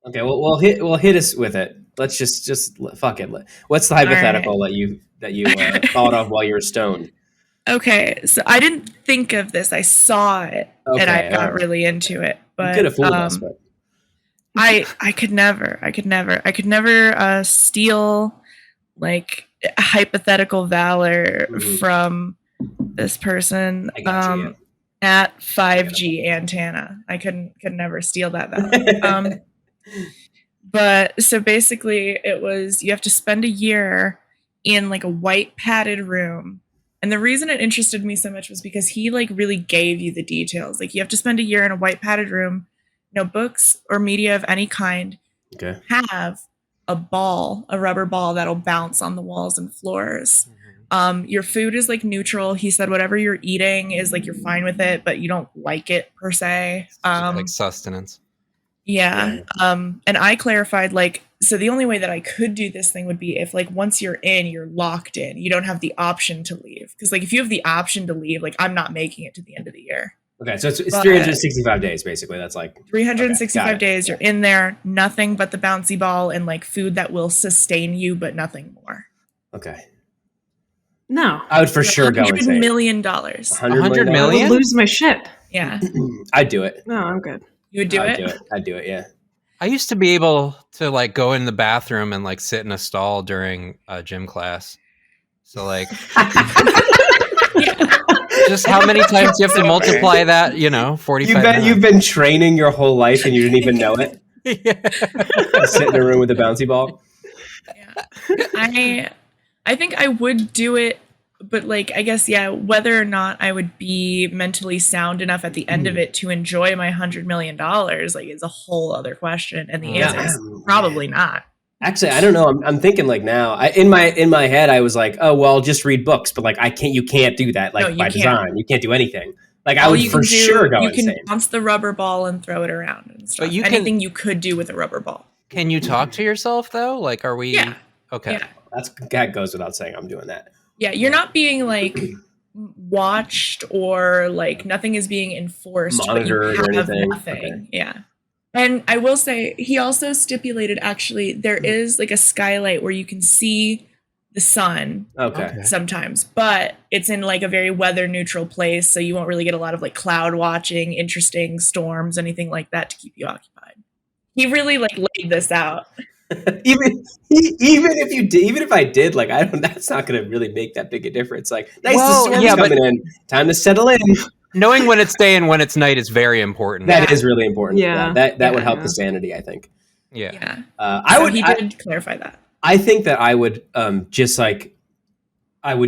Okay, well, we'll hit us with it. Let's just fuck it. What's the hypothetical that you thought of while you were stoned? Okay, so I didn't think of this. I saw it, and I got really into it. But you could have fooled us, but I could never steal like hypothetical valor from this person at 5G antenna. I could never steal that valor. But so basically it was, you have to spend a year in like a white padded room. And the reason it interested me so much was because he like really gave you the details. Like you have to spend a year in a white padded room, no books or media of any kind. Okay. Have a rubber ball that'll bounce on the walls and floors. Your food is like neutral. He said whatever you're eating is like you're fine with it, but you don't like it per se. Like sustenance. Yeah. And I clarified, like, so the only way that I could do this thing would be if, like, once you're in, you're locked in. You don't have the option to leave. Because, like, if you have the option to leave, like, I'm not making it to the end of the year. Okay, so it's 365 days, basically. That's like 365 days. You're in there, nothing but the bouncy ball and, like, food that will sustain you, but nothing more. Okay. No. I would for sure go $100 insane. million. $100 million? I would lose my shit. Yeah. I'd do it. No, I'm good. You would do it? I'd do it, yeah. I used to be able to like go in the bathroom and like sit in a stall during a gym class. So like just how many times you have to multiply that, 45 You've been training your whole life and you didn't even know it. Sit in a room with a bouncy ball. Yeah. I think I would do it, but like I guess whether or not I would be mentally sound enough at the end of it to enjoy my $100 million like is a whole other question, and the answer is probably not. Actually, I don't know. I'm thinking like now. In my head, I was like, oh well, just read books, but like you can't do that. Like by design, you can't do anything. Like I would for sure go insane. You can bounce the rubber ball and throw it around and stuff. But anything you could do with a rubber ball. Can you talk to yourself though? Like, are we? Yeah. Okay. Yeah. That goes without saying. I'm doing that. Yeah, you're not being like watched or like nothing is being enforced. Monitored or anything. Nothing. Okay. Yeah. And I will say he also stipulated actually there is like a skylight where you can see the sun sometimes, but it's in like a very weather neutral place, so you won't really get a lot of like cloud watching, interesting storms, anything like that to keep you occupied. He really like laid this out. even if I did, like that's not going to really make that big a difference. Like, nice, the storm's coming in. Time to settle in. Knowing when it's day and when it's night is very important. That is really important. Yeah, that would help the sanity, I think. Yeah. He did clarify that. I think that I would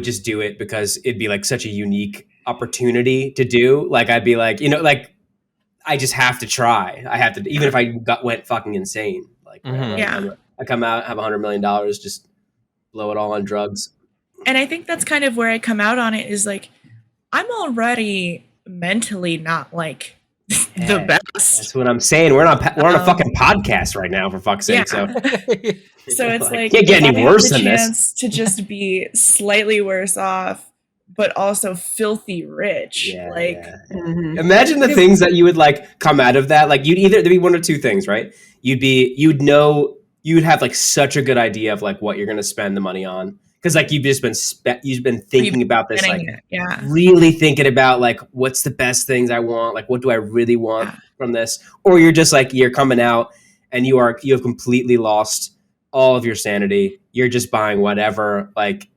just do it because it'd be like such a unique opportunity to do. Like I'd be like, like I just have to try. I have to, even if I went fucking insane. Like, I come out, have $100 million, just blow it all on drugs. And I think that's kind of where I come out on it is like, I'm already mentally not like the best. That's what I'm saying. We're on a fucking podcast right now, for fuck's sake. So it's like can't get any worse than this. To just be slightly worse off, but also filthy rich. Imagine the things that you would like come out of that. Like there'd be one or two things, right? You'd have like such a good idea of like what you're going to spend the money on. Cause like you've been thinking about this, like really thinking about like, what's the best things I want? Like, what do I really want from this? Or you're just like, you're coming out and you have completely lost all of your sanity. You're just buying whatever, like,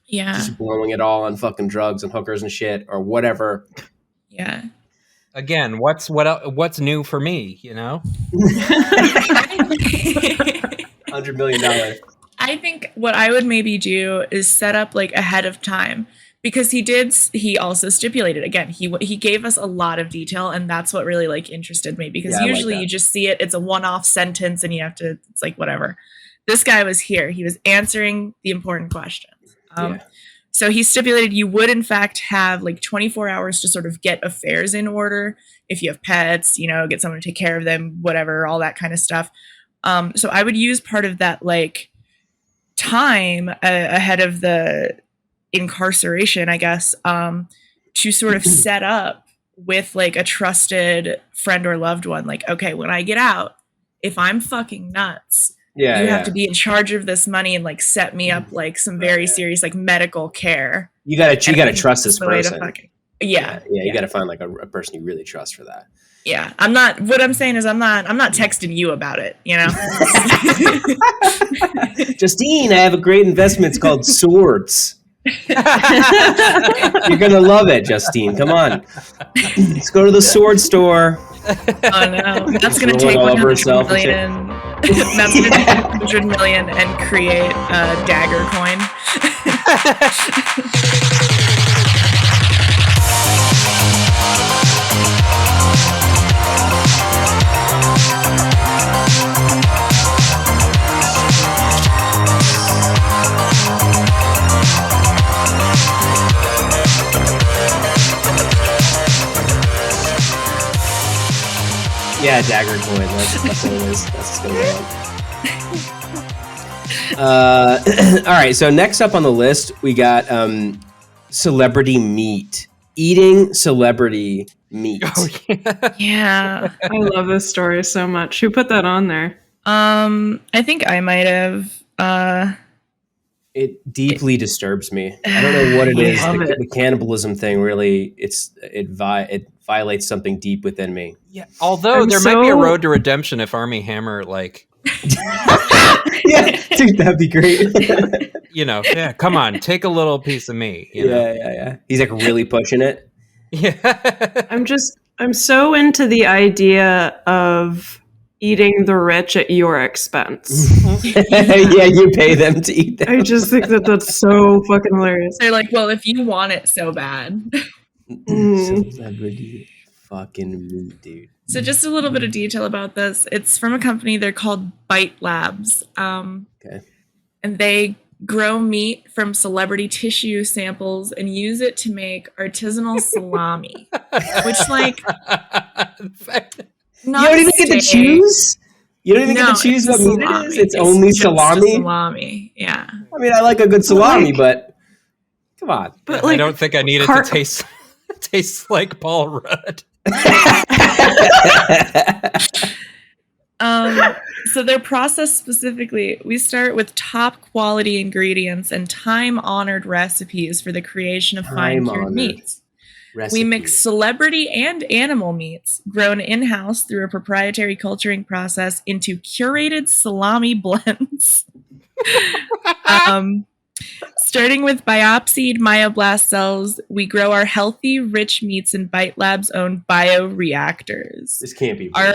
just blowing it all on fucking drugs and hookers and shit or whatever. Yeah. Again, what's new for me, $100 million. I think what I would maybe do is set up like ahead of time, because he also stipulated, again, he gave us a lot of detail, and that's what really like interested me, because usually you just see it's a one-off sentence and it's like whatever. This guy was here. He was answering the important questions. So he stipulated you would in fact have like 24 hours to sort of get affairs in order. If you have pets, get someone to take care of them, whatever, all that kind of stuff. So I would use part of that like time ahead of the incarceration, I guess, to sort of set up with like a trusted friend or loved one. Like, okay, when I get out, if I'm fucking nuts, you have to be in charge of this money and like set me up like some very serious like medical care. You gotta trust this person. You gotta find like a person you really trust for that. Yeah, what I'm saying is I'm not texting you about it, you know? Justine, I have a great investment. It's called swords. You're gonna love it, Justine. Come on. Let's go to the sword store. Oh no. That's gonna take 100 million. That's gonna take 100 million and create a dagger coin. Yeah, dagger coin. That's what it is. That's what's going on. All right. So next up on the list, we got celebrity meat. Eating celebrity meat. Oh, yeah. I love this story so much. Who put that on there? I think I might have. It deeply disturbs me. I don't know what it is. The cannibalism thing really, it violates something deep within me. Yeah. Although there might be a road to redemption if Armie Hammer yeah, dude, that'd be great. Come on, take a little piece of me. You know? Yeah. He's like really pushing it. Yeah. I'm so into the idea of eating the rich at your expense. Yeah, you pay them to eat them. I just think that's so fucking hilarious. They're like, well, if you want it so bad. Celebrity fucking meat, dude. So just a little bit of detail about this. It's from a company. They're called Bite Labs. Okay. And they grow meat from celebrity tissue samples and use it to make artisanal salami. Which, like... You don't even get to choose? You don't even get to choose what meat it is? It's only salami? Salami, yeah. I mean, I like a good salami, but come on. But I don't think I need it to taste like Paul Rudd. So their process specifically, we start with top quality ingredients and time-honored recipes for the creation of fine-cured meats. We mix celebrity and animal meats grown in-house through a proprietary culturing process into curated salami blends. Starting with biopsied myoblast cells, we grow our healthy, rich meats in Bite Lab's own bioreactors. This can't be real.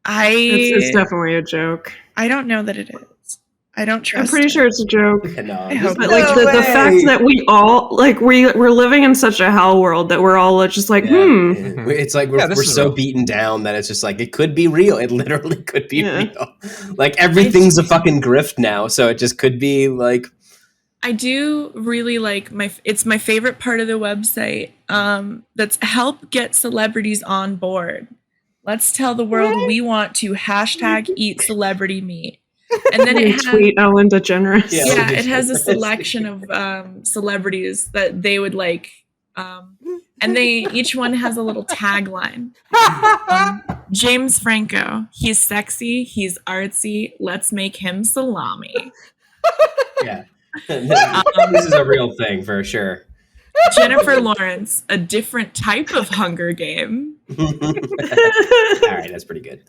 It's definitely a joke. I don't know that it is. I don't trust. I'm pretty sure it's a joke. No, but like the fact that we all like we're living in such a hell world that we're all just like It's like we're so beaten down that it's just like it could be real. It literally could be real. Like everything's a fucking grift now, so it just could be like. I do really like it's my favorite part of the website. That's help get celebrities on board. Let's tell the world we want to #eat celebrity meat. And then it tweet Ellen DeGeneres. Yeah, it has a selection of celebrities that they would like, and each one has a little tagline. James Franco, he's sexy, he's artsy. Let's make him salami. Yeah, this is a real thing for sure. Jennifer Lawrence, a different type of Hunger Game. All right, that's pretty good.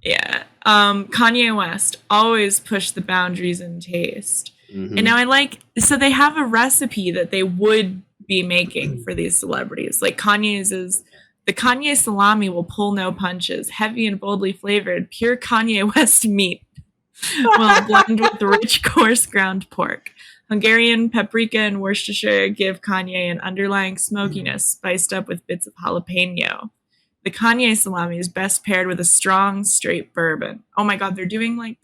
Yeah. Kanye West always pushed the boundaries in taste. Mm-hmm. And now so they have a recipe that they would be making for these celebrities. Like Kanye's is, the Kanye salami will pull no punches, heavy and boldly flavored, pure Kanye West meat will blend with rich, coarse ground pork. Hungarian paprika and Worcestershire give Kanye an underlying smokiness spiced up with bits of jalapeno. The Kanye salami is best paired with a strong, straight bourbon. Oh my God, they're doing like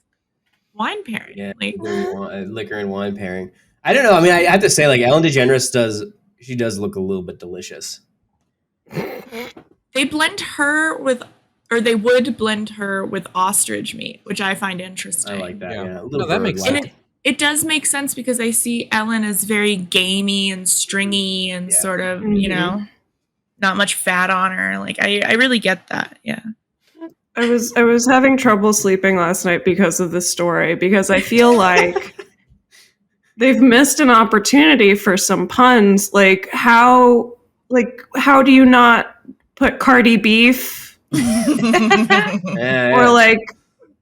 wine pairing. Yeah, liquor and wine pairing. I don't know. I mean, I have to say, like Ellen DeGeneres does look a little bit delicious. They blend her with, or they would blend her with ostrich meat, which I find interesting. I like that. Yeah, that makes sense. And it does make sense because I see Ellen as very gamey and stringy and sort of, you know, not much fat on her. Like I really get that. Yeah. I was having trouble sleeping last night because of this story, because I feel like they've missed an opportunity for some puns. How do you not put CardiB or like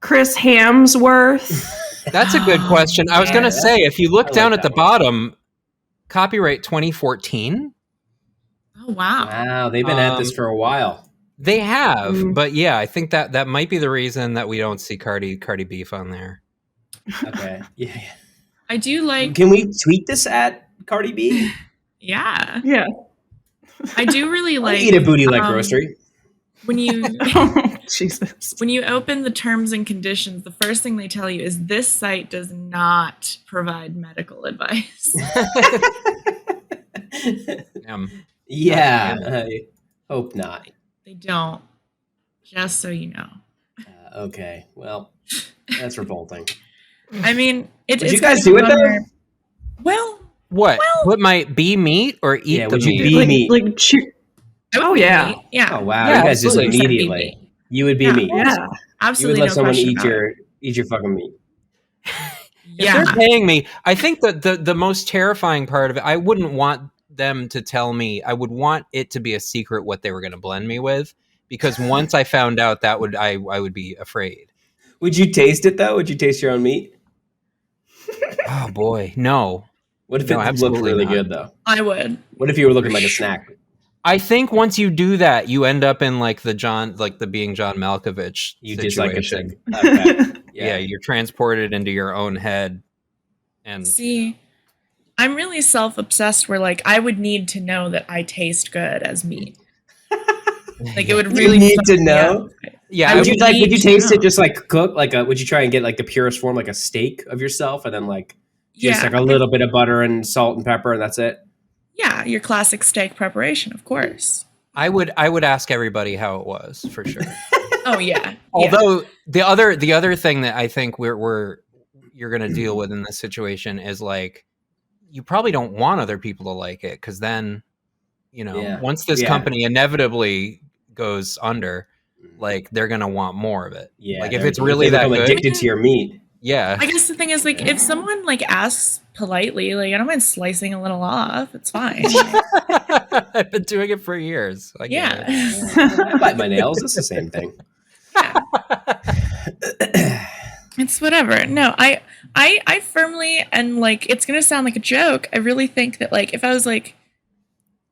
Chris Hemsworth? That's a good question. I was going to say, if you look down at the bottom, copyright 2014. Oh, wow. Wow, they've been at this for a while. They have, but yeah, I think that might be the reason that we don't see CardiB on there. Okay, yeah. I do like... Can we tweet this at CardiB? Yeah. Yeah. I do really like... Eat a booty like grocery. When you Jesus. When you open the terms and conditions, the first thing they tell you is this site does not provide medical advice. Yeah, I hope not. They don't. Just so you know. Okay, well, that's revolting. I mean, would you guys do it though? Well, what? What might be meat or eat the would you meat? be meat? Oh yeah, yeah. Oh wow, yeah, you guys just absolutely. immediately. You would be meat. Yeah, absolutely. You would let someone no eat your fucking meat. If they're paying me, I think that the most terrifying part of it, I wouldn't want them to tell me. I would want it to be a secret what they were going to blend me with, because once I found out, I would be afraid. Would you taste it though? Would you taste your own meat? Oh boy, no. What if it looked really good though? I would. What if you were looking like a snack? I think once you do that, you end up in like the being John Malkovich You situation. just like okay. Yeah, you're transported into your own head. And see, I'm really self-obsessed where like I would need to know that I taste good as meat. Like it would really need to know. Yeah, would you taste it just like cook would you try and get like the purest form, like a steak of yourself, and then like just like a little bit of butter and salt and pepper, and that's it? Yeah, your classic steak preparation, of course. I would ask everybody how it was for sure. Oh yeah. Although the other thing that I think you're going to deal with in this situation is like you probably don't want other people to like it, because then once this company inevitably goes under, like they're going to want more of it. Yeah, like if it's really that good, addicted to your meat. Yeah. I guess the thing is, like, if someone like asks politely, like, I don't mind slicing a little off. It's fine. I've been doing it for years. I bite my nails. It's the same thing. It's whatever. No, I firmly, and like, it's gonna sound like a joke, I really think that like,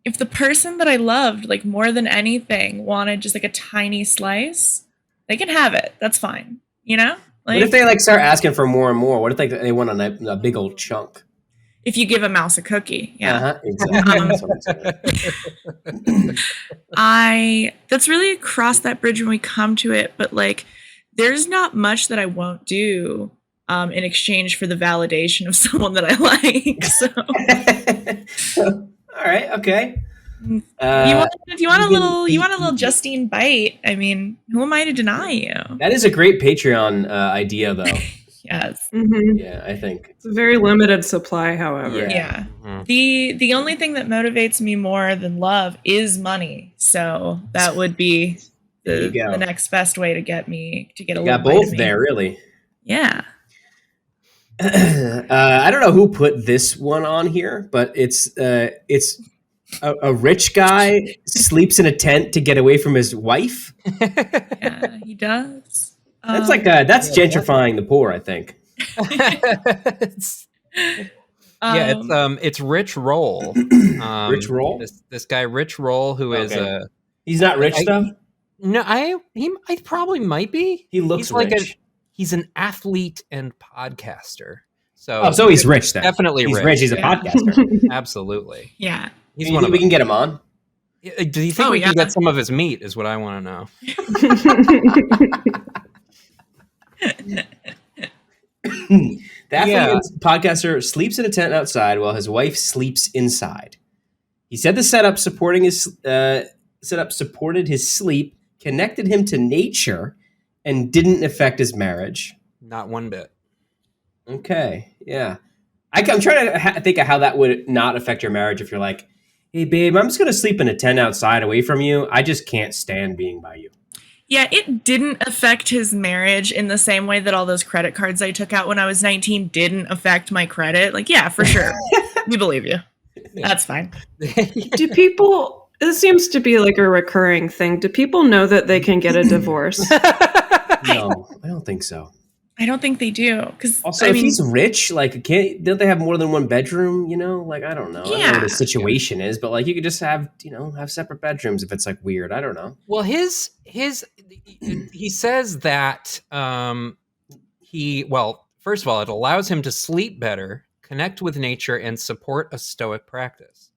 if the person that I loved like more than anything wanted just like a tiny slice, they can have it. That's fine. You know? Like, what if they like start asking for more and more? What if they want a big old chunk? If you give a mouse a cookie, yeah. Exactly. That's really across that bridge when we come to it, but like, there's not much that I won't do in exchange for the validation of someone that I like. So, all right, okay. You want a little Justine bite? I mean, who am I to deny you? That is a great Patreon idea, though. Yes. Mm-hmm. Yeah, I think it's a very limited supply. However, yeah. Mm-hmm. The only thing that motivates me more than love is money. So that would be the next best way to get me to get a little. Got both there, really. Yeah. I don't know who put this one on here, but it's a rich guy sleeps in a tent to get away from his wife. Yeah, he does. That's that's gentrifying the poor, I think. It's Rich Roll. Rich Roll. This guy, Rich Roll, who is he's not rich though. No, I probably might be. He looks rich. He's an athlete and podcaster. So he's rich then. Definitely he's rich. Rich. He's a podcaster. Absolutely. Yeah. Do you think we can get him on? Do you think we can get some of his meat? Is what I want to know. The athlete podcaster sleeps in a tent outside while his wife sleeps inside. He said the setup supported his sleep, connected him to nature, and didn't affect his marriage. Not one bit. Okay, yeah. I'm trying to think of how that would not affect your marriage if you're like, hey, babe, I'm just going to sleep in a tent outside away from you. I just can't stand being by you. Yeah, it didn't affect his marriage in the same way that all those credit cards I took out when I was 19 didn't affect my credit. Like, yeah, for sure. We believe you. That's fine. Do people, this seems to be like a recurring thing. Do people know that they can get a divorce? No, I don't think so. I don't think they do. Because also, if he's rich, like, don't they have more than one bedroom? You know, like, I don't know. I don't know what his situation is, but like, you could just have, have separate bedrooms if it's like weird. I don't know. Well, he says that first of all, it allows him to sleep better, connect with nature, and support a stoic practice.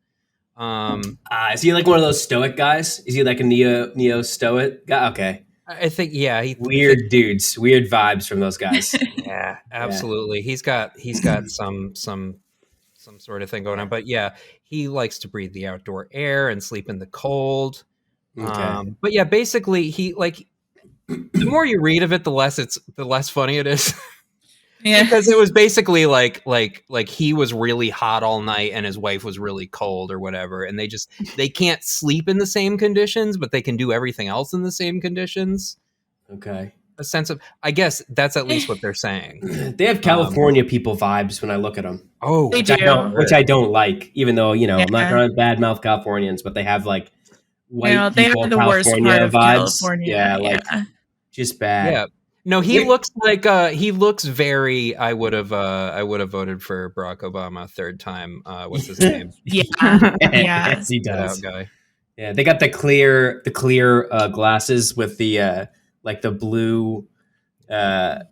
Is he like one of those stoic guys? Is he like a neo stoic guy? Okay. I think, yeah. Weird dudes, weird vibes from those guys. Yeah, absolutely. Yeah. He's got some sort of thing going on, but yeah, he likes to breathe the outdoor air and sleep in the cold. Okay. But yeah, basically he the more you read of it, the less funny it is. Yeah. Because it was basically like he was really hot all night and his wife was really cold or whatever, and they can't sleep in the same conditions, but they can do everything else in the same conditions. Okay. A sense of, I guess that's at least what they're saying. They have California people vibes when I look at them. Oh, which I don't like, even though, I'm not going to badmouth Californians, but they have like white they people have the California worst part of vibes. California. Just bad. Yeah. No, he looks like he looks very. I would have voted for Barack Obama third time. What's his name? Yes, he does. Guy. Yeah, they got the clear glasses with the the blue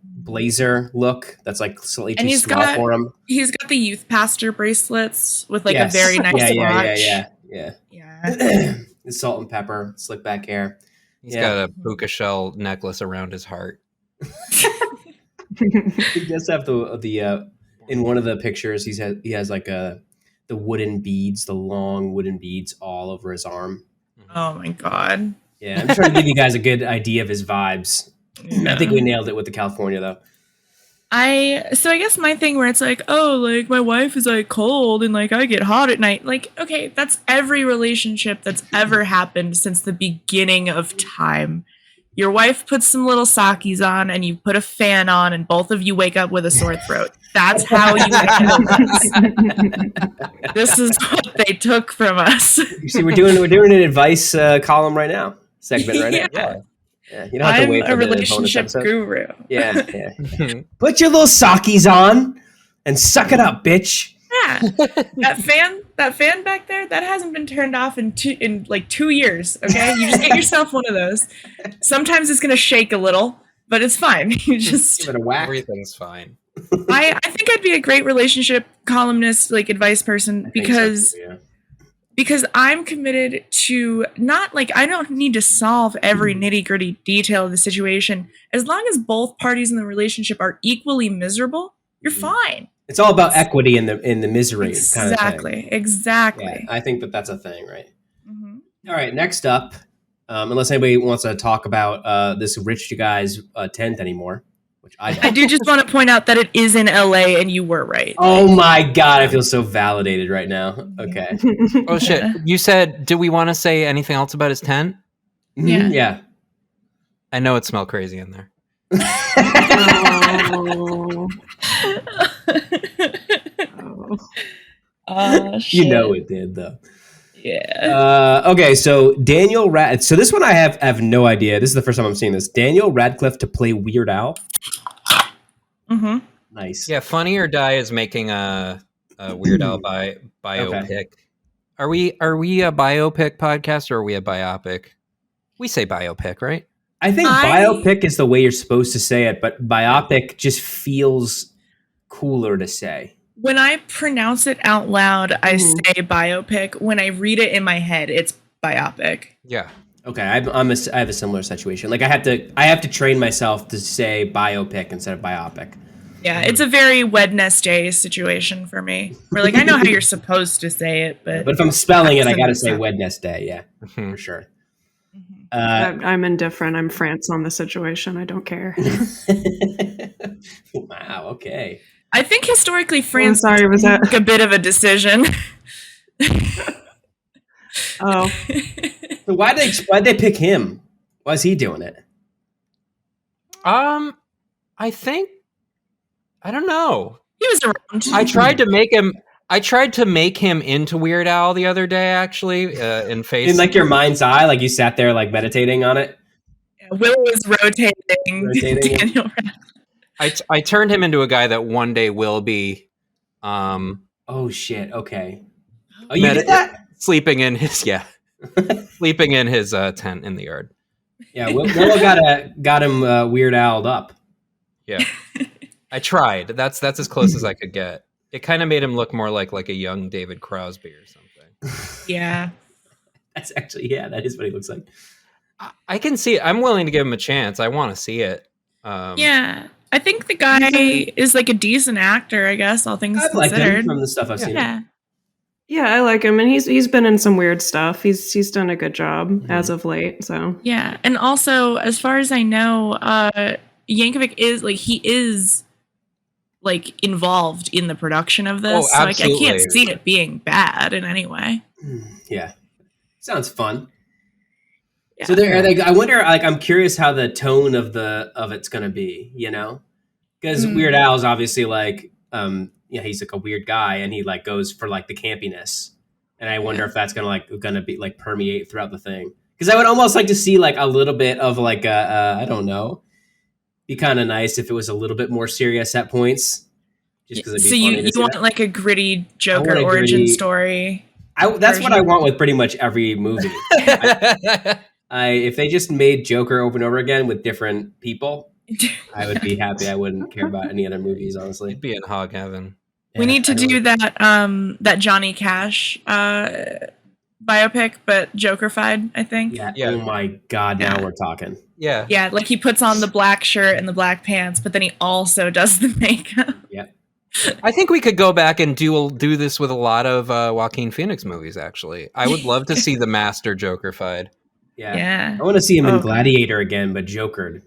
blazer look. That's like slightly too small for him. He's got the youth pastor bracelets with a very nice watch. Yeah. The salt and pepper, slick back hair. He's got a puka shell necklace around his heart. He does have the in one of the pictures he has like the wooden beads, the long wooden beads all over his arm. Oh my god. Yeah, I'm trying to give you guys a good idea of his vibes. Yeah. I think we nailed it with the California though. I guess my thing where it's like, oh, like my wife is like cold and like I get hot at night. Like, okay, that's every relationship that's ever happened since the beginning of time. Your wife puts some little Succs on and you put a fan on and both of you wake up with a sore throat. That's how you handle this. This is what they took from us. You see, we're doing an advice column right now. Segment right now. Yeah, you don't have to wait for a relationship guru. Yeah. Put your little Succs on and suck it up, bitch. Yeah, that fan back there, that hasn't been turned off in 2 years. Okay, you just get yourself one of those. Sometimes it's gonna shake a little, but it's fine. You just give it a whack. Everything's fine. I think I'd be a great relationship columnist, advice person, because I'm committed to not I don't need to solve every nitty gritty detail of the situation. As long as both parties in the relationship are equally miserable, you're fine. It's all about equity in the misery kind of thing. Exactly. Yeah, I think that's a thing, right? Mm-hmm. All right, next up, unless anybody wants to talk about this rich guy's tent anymore, which I don't. I do just want to point out that it is in LA and you were right. Oh my God, I feel so validated right now. Okay. Oh shit. You said, do we want to say anything else about his tent? Yeah. Yeah. I know it smelled crazy in there. Shit. You know it did though. Yeah. Okay, so so this one I have no idea. This is the first time I'm seeing this. Daniel Radcliffe to play Weird Al. Mm-hmm. Nice. Yeah, Funny or Die is making a Weird Al biopic. Okay. Are we a biopic podcast or are we a biopic? We say biopic, right? I think biopic is the way you're supposed to say it, but biopic just feels cooler to say. When I pronounce it out loud, I say biopic. When I read it in my head, it's biopic. Yeah. Okay, I have a similar situation. I have to train myself to say biopic instead of biopic. Yeah, it's a very Wednesday situation for me. Where I know how you're supposed to say it, but if I'm spelling it, I got to say Wednesday. Yeah, for sure. I'm indifferent. I'm France on the situation. I don't care. Wow. Okay. I think historically France was that a bit of a decision. Oh. So why'd they pick him? Why is he doing it? I think I don't know. He was around. I tried to make him into Weird Al the other day, actually, in face. In like your mind's eye, like you sat there like meditating on it. Yeah, Will was rotating Daniel. I turned him into a guy that one day will be. Oh shit! Okay. Oh, you did that? Sleeping in his sleeping in his tent in the yard. Yeah, Willow got him Weird Al'd up. Yeah, I tried. That's as close as I could get. It kind of made him look more like a young David Crosby or something. Yeah, that's actually that is what he looks like. I can see it. I'm willing to give him a chance. I want to see it. Yeah, I think the guy is like a decent actor. I guess all things considered. Like him from the stuff I've seen. Yeah, I like him, and he's been in some weird stuff. He's done a good job as of late. So yeah, and also as far as I know, Yankovic is like involved in the production of this. Oh, absolutely. So I can't see it being bad in any way. Yeah, sounds fun. Yeah. So I wonder. Like, I'm curious how the tone of it's gonna be. You know, because Weird Al's obviously like he's like a weird guy, and he like goes for like the campiness, and I wonder if that's gonna be like permeate throughout the thing. Because I would almost like to see like a little bit of like I don't know, be kind of nice if it was a little bit more serious at points. Just because so you want like a gritty Joker origin story. That's what I want with pretty much every movie. If they just made Joker over and over again with different people, I would be happy. I wouldn't care about any other movies, honestly. It'd be in hog heaven. We need to do that Johnny Cash biopic, but Joker-fied, I think. Yeah. Oh my God, now we're talking. Yeah. Yeah, like he puts on the black shirt and the black pants, but then he also does the makeup. Yeah. I think we could go back and do this with a lot of Joaquin Phoenix movies, actually. I would love to see the master Joker-fied. Yeah. I want to see him in Gladiator again, but Jokered.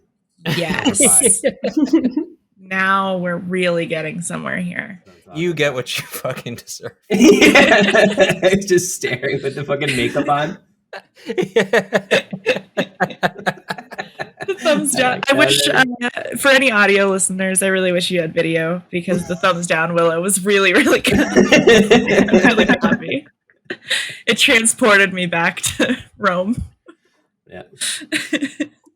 Yes. Now we're really getting somewhere here. You get what you fucking deserve. Just staring with the fucking makeup on. The thumbs down. I wish, for any audio listeners, I really wish you had video, because the thumbs down Willow was really, really good. I'm really happy. It transported me back to Rome. Yeah.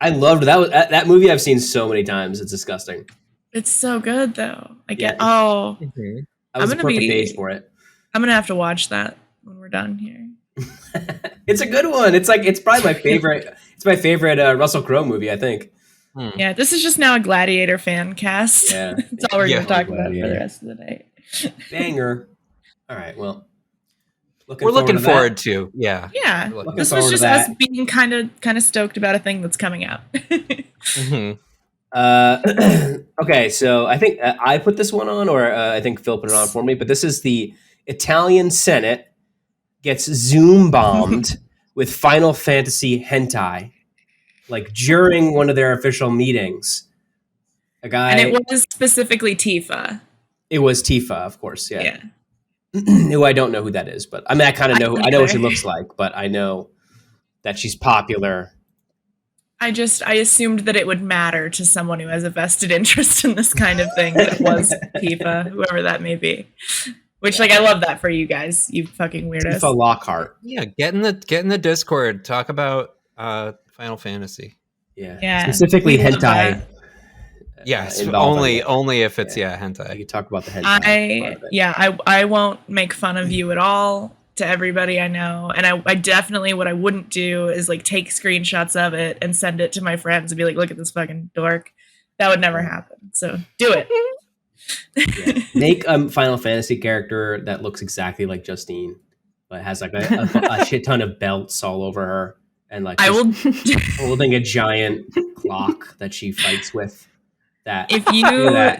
I loved that movie. I've seen so many times. It's disgusting. It's so good though. I was a perfect age for it. I'm gonna have to watch that when we're done here. It's a good one. It's probably my favorite. It's my favorite Russell Crowe movie, I think. Yeah, this is just now a Gladiator fan cast. Yeah. That's all we're gonna talk about for the rest of the day. Banger. All right, well. We're looking forward to. Yeah. This was just us being kind of stoked about a thing that's coming out. Okay, so I think I put this one on, or I think Phil put it on for me, but this is the Italian Senate gets Zoom-bombed with Final Fantasy hentai, like during one of their official meetings. A guy, and it was specifically Tifa. It was Tifa, of course. Yeah. Who I don't know who that is, but I mean, I kind of know. I know what she looks like, but I know that she's popular. I assumed that it would matter to someone who has a vested interest in this kind of thing. That it was Tifa, whoever that may be. Which, I love that for you guys, you fucking weirdos. Tifa Lockhart. Yeah, get in the Discord. Talk about Final Fantasy. Yeah. Specifically hentai. Yes, only if it's hentai. You can talk about the hentai. I won't make fun of you at all to everybody I know, and I definitely, what I wouldn't do is take screenshots of it and send it to my friends and be like, look at this fucking dork. That would never happen. So do it. Make a Final Fantasy character that looks exactly like Justine, but has a shit ton of belts all over her, and I will holding a giant clock that she fights with. That if you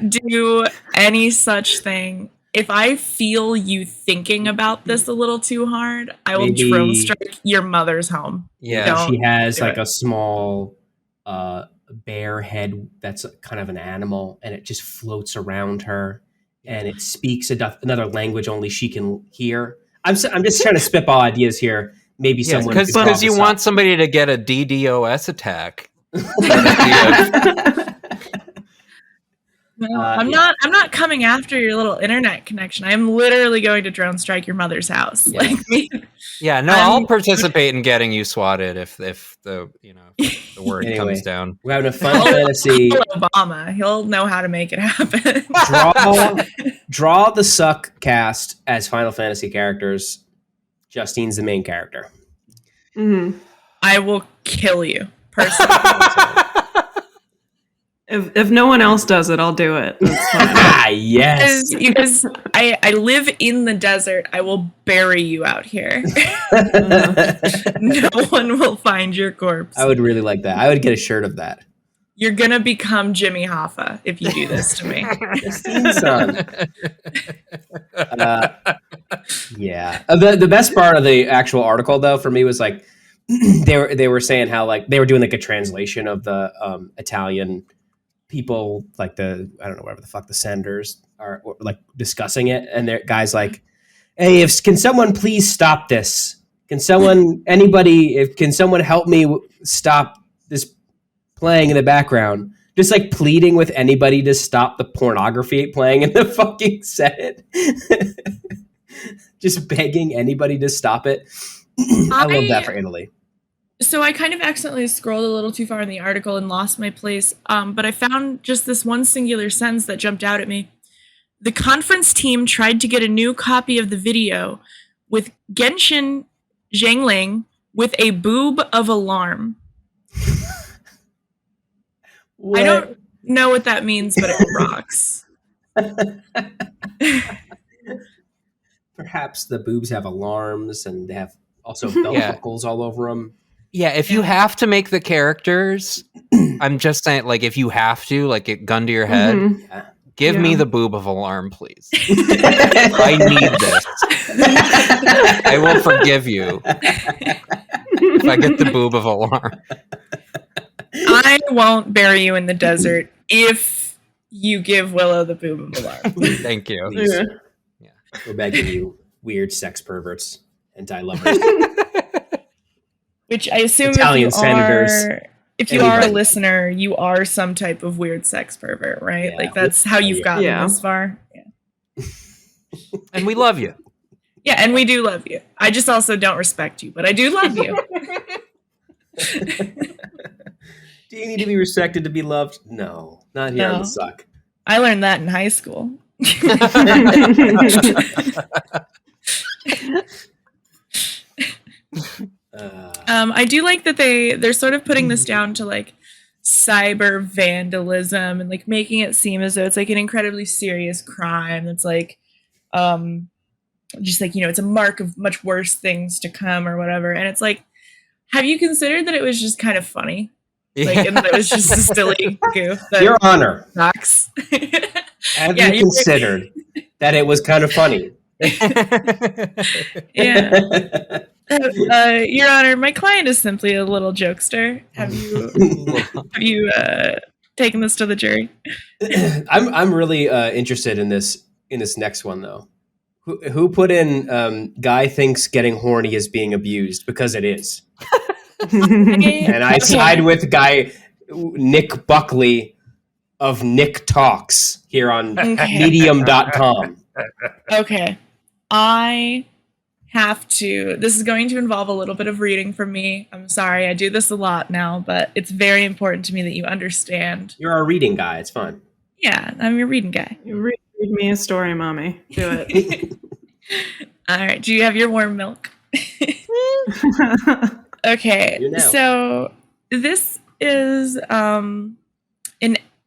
do any such thing, if I feel you thinking about this a little too hard, I will drone strike your mother's home. Yeah, she has a small bear head that's kind of an animal, and it just floats around her, and it speaks another language only she can hear. I'm just trying to spitball ideas here. Maybe someone because you want somebody to get a DDoS attack. No, I'm not coming after your little internet connection. I am literally going to drone strike your mother's house. Yeah. Like me. Yeah, no, I'll participate in getting you swatted if the the word comes down. We're having a fun fantasy. Obama, he'll know how to make it happen. Draw the Succ cast as Final Fantasy characters. Justine's the main character. Mm-hmm. I will kill you personally. If no one else does it, I'll do it. That's fine. Yes. Because I live in the desert. I will bury you out here. No one will find your corpse. I would really like that. I would get a shirt of that. You're going to become Jimmy Hoffa if you do this to me. Justine's son. Yeah. The best part of the actual article, though, for me was like, they were saying how like they were doing like a translation of the Italian people, like the, I don't know, whatever the fuck the senators are like discussing it. And there guys like, hey, can someone please stop this? Can someone help me stop this playing in the background? Just like pleading with anybody to stop the pornography playing in the fucking Senate. Just begging anybody to stop it. I love that for Italy. So I kind of accidentally scrolled a little too far in the article and lost my place. But I found just this one singular sentence that jumped out at me. The conference team tried to get a new copy of the video with Genshin Zhangling with a boob of alarm. I don't know what that means, but it rocks. Perhaps the boobs have alarms and they have also belt buckles all over them. Yeah, if you have to make the characters, I'm just saying, like, if you have to, like, get gun to your head, give me the boob of alarm, please. I need this. I will forgive you if I get the boob of alarm. I won't bury you in the desert if you give Willow the boob of alarm. Thank you. Yeah. We're begging you, weird sex perverts, anti-lovers. Which I assume Italian senators. If you are a listener, you are some type of weird sex pervert, right? Yeah. Like that's how you've gotten this far. Yeah. And we love you. Yeah, and we do love you. I just also don't respect you, but I do love you. Do you need to be respected to be loved? No, not here on the Succ. I learned that in high school. I do like that they're sort of putting this down to like cyber vandalism and like making it seem as though it's like an incredibly serious crime. It's like just like, it's a mark of much worse things to come or whatever. And it's like, have you considered that it was just kind of funny? Like, and that it was just a silly goof. Your Honor. Sucks. Have you considered that it was kind of funny? Yeah. Your Honor, my client is simply a little jokester. Have you taken this to the jury? I'm really interested in this next one though. Who put in guy thinks getting horny is being abused, because it is. And I side with guy Nick Buckley of Nick Talks here on medium.com. Okay. I have to. This is going to involve a little bit of reading from me. I'm sorry. I do this a lot now, but it's very important to me that you understand. You're our reading guy. It's fun. Yeah, I'm your reading guy. You read me a story, mommy. Do it. All right. Do you have your warm milk? Okay. So this is an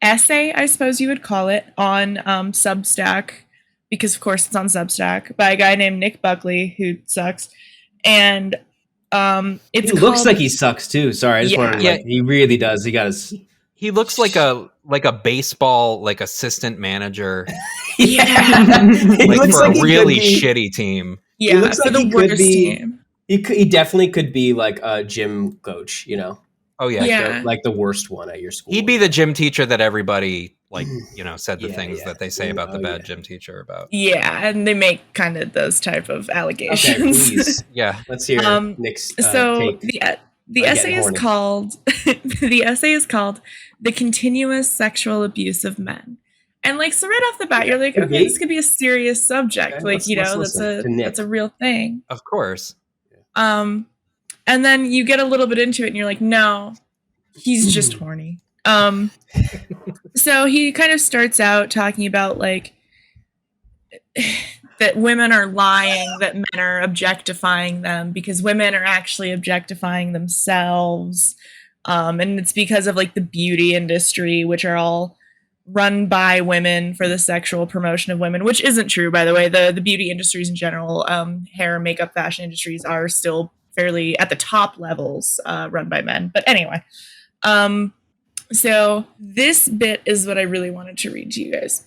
essay, I suppose you would call it, on Substack, because of course it's on Substack, by a guy named Nick Buckley, who sucks. And he looks like he sucks too. Sorry, I just wanted to, he really does. He looks like a baseball like assistant manager. Yeah. Like for a really shitty team. Yeah, he looks like the worst team. He definitely could be like a gym coach, Oh yeah. Like the worst one at your school. He'd be the gym teacher that everybody said the things that they say about the bad gym teacher about. Yeah, and they make kind of those type of allegations. Okay, please. Yeah. Let's hear Nick's so the essay is called The Continuous Sexual Abuse of Men. And like, so right off the bat, you're like, okay, this could be a serious subject. Okay, like, that's a real thing. Of course. And then you get a little bit into it and you're like, no, he's just horny. So he kind of starts out talking about like that women are lying, that men are objectifying them because women are actually objectifying themselves. And it's because of like the beauty industry, which are all run by women for the sexual promotion of women, which isn't true, by the way. The beauty industries in general, hair, makeup, fashion industries are still fairly at the top levels run by men. But anyway, so this bit is what I really wanted to read to you guys.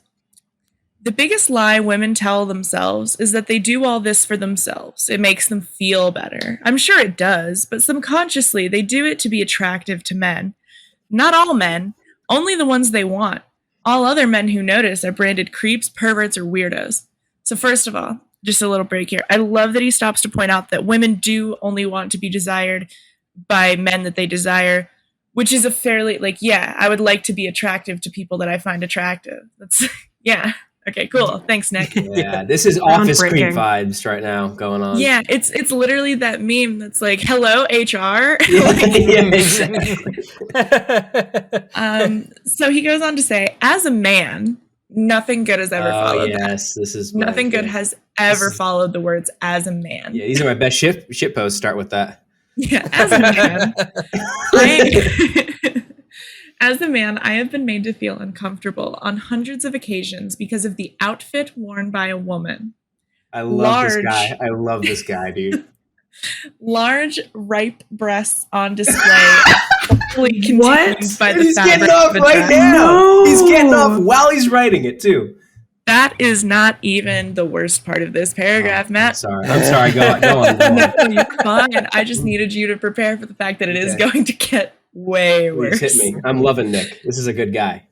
The biggest lie women tell themselves is that they do all this for themselves. It makes them feel better. I'm sure it does, but subconsciously they do it to be attractive to men. Not all men, only the ones they want. All other men who notice are branded creeps, perverts, or weirdos. So first of all, just a little break here. I love that he stops to point out that women do only want to be desired by men that they desire, which is a fairly, like, yeah, I would like to be attractive to people that I find attractive. That's, yeah. Okay, cool. Thanks, Nick. Yeah, this is office creep vibes right now going on. Yeah, it's literally that meme that's like, hello, HR. Yeah, exactly. So he goes on to say, as a man, nothing good has ever followed yes, this is nothing good has ever followed the words as a man. Yeah, these are my best shit posts. Start with that. Yeah, as a man. As a man, I have been made to feel uncomfortable on hundreds of occasions because of the outfit worn by a woman. I love this guy. I love this guy, dude. Large, ripe breasts on display. What? By the he's getting off right now. No. He's getting off while he's writing it, too. That is not even the worst part of this paragraph, Matt. I'm sorry. Go on. No, you're fine. I just needed you to prepare for the fact that it is going to get way worse. Please hit me. I'm loving Nick. This is a good guy.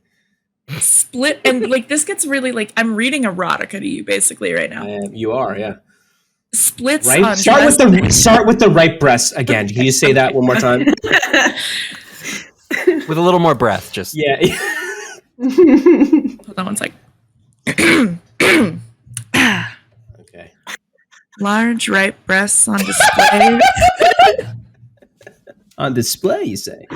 Split, and like this gets really like I'm reading erotica to you basically right now. You are, yeah. Splits right? on start with the right breast again. Can you say that one more time? With a little more breath, just Hold on one sec. Okay. Large ripe breasts on display. On display, you say?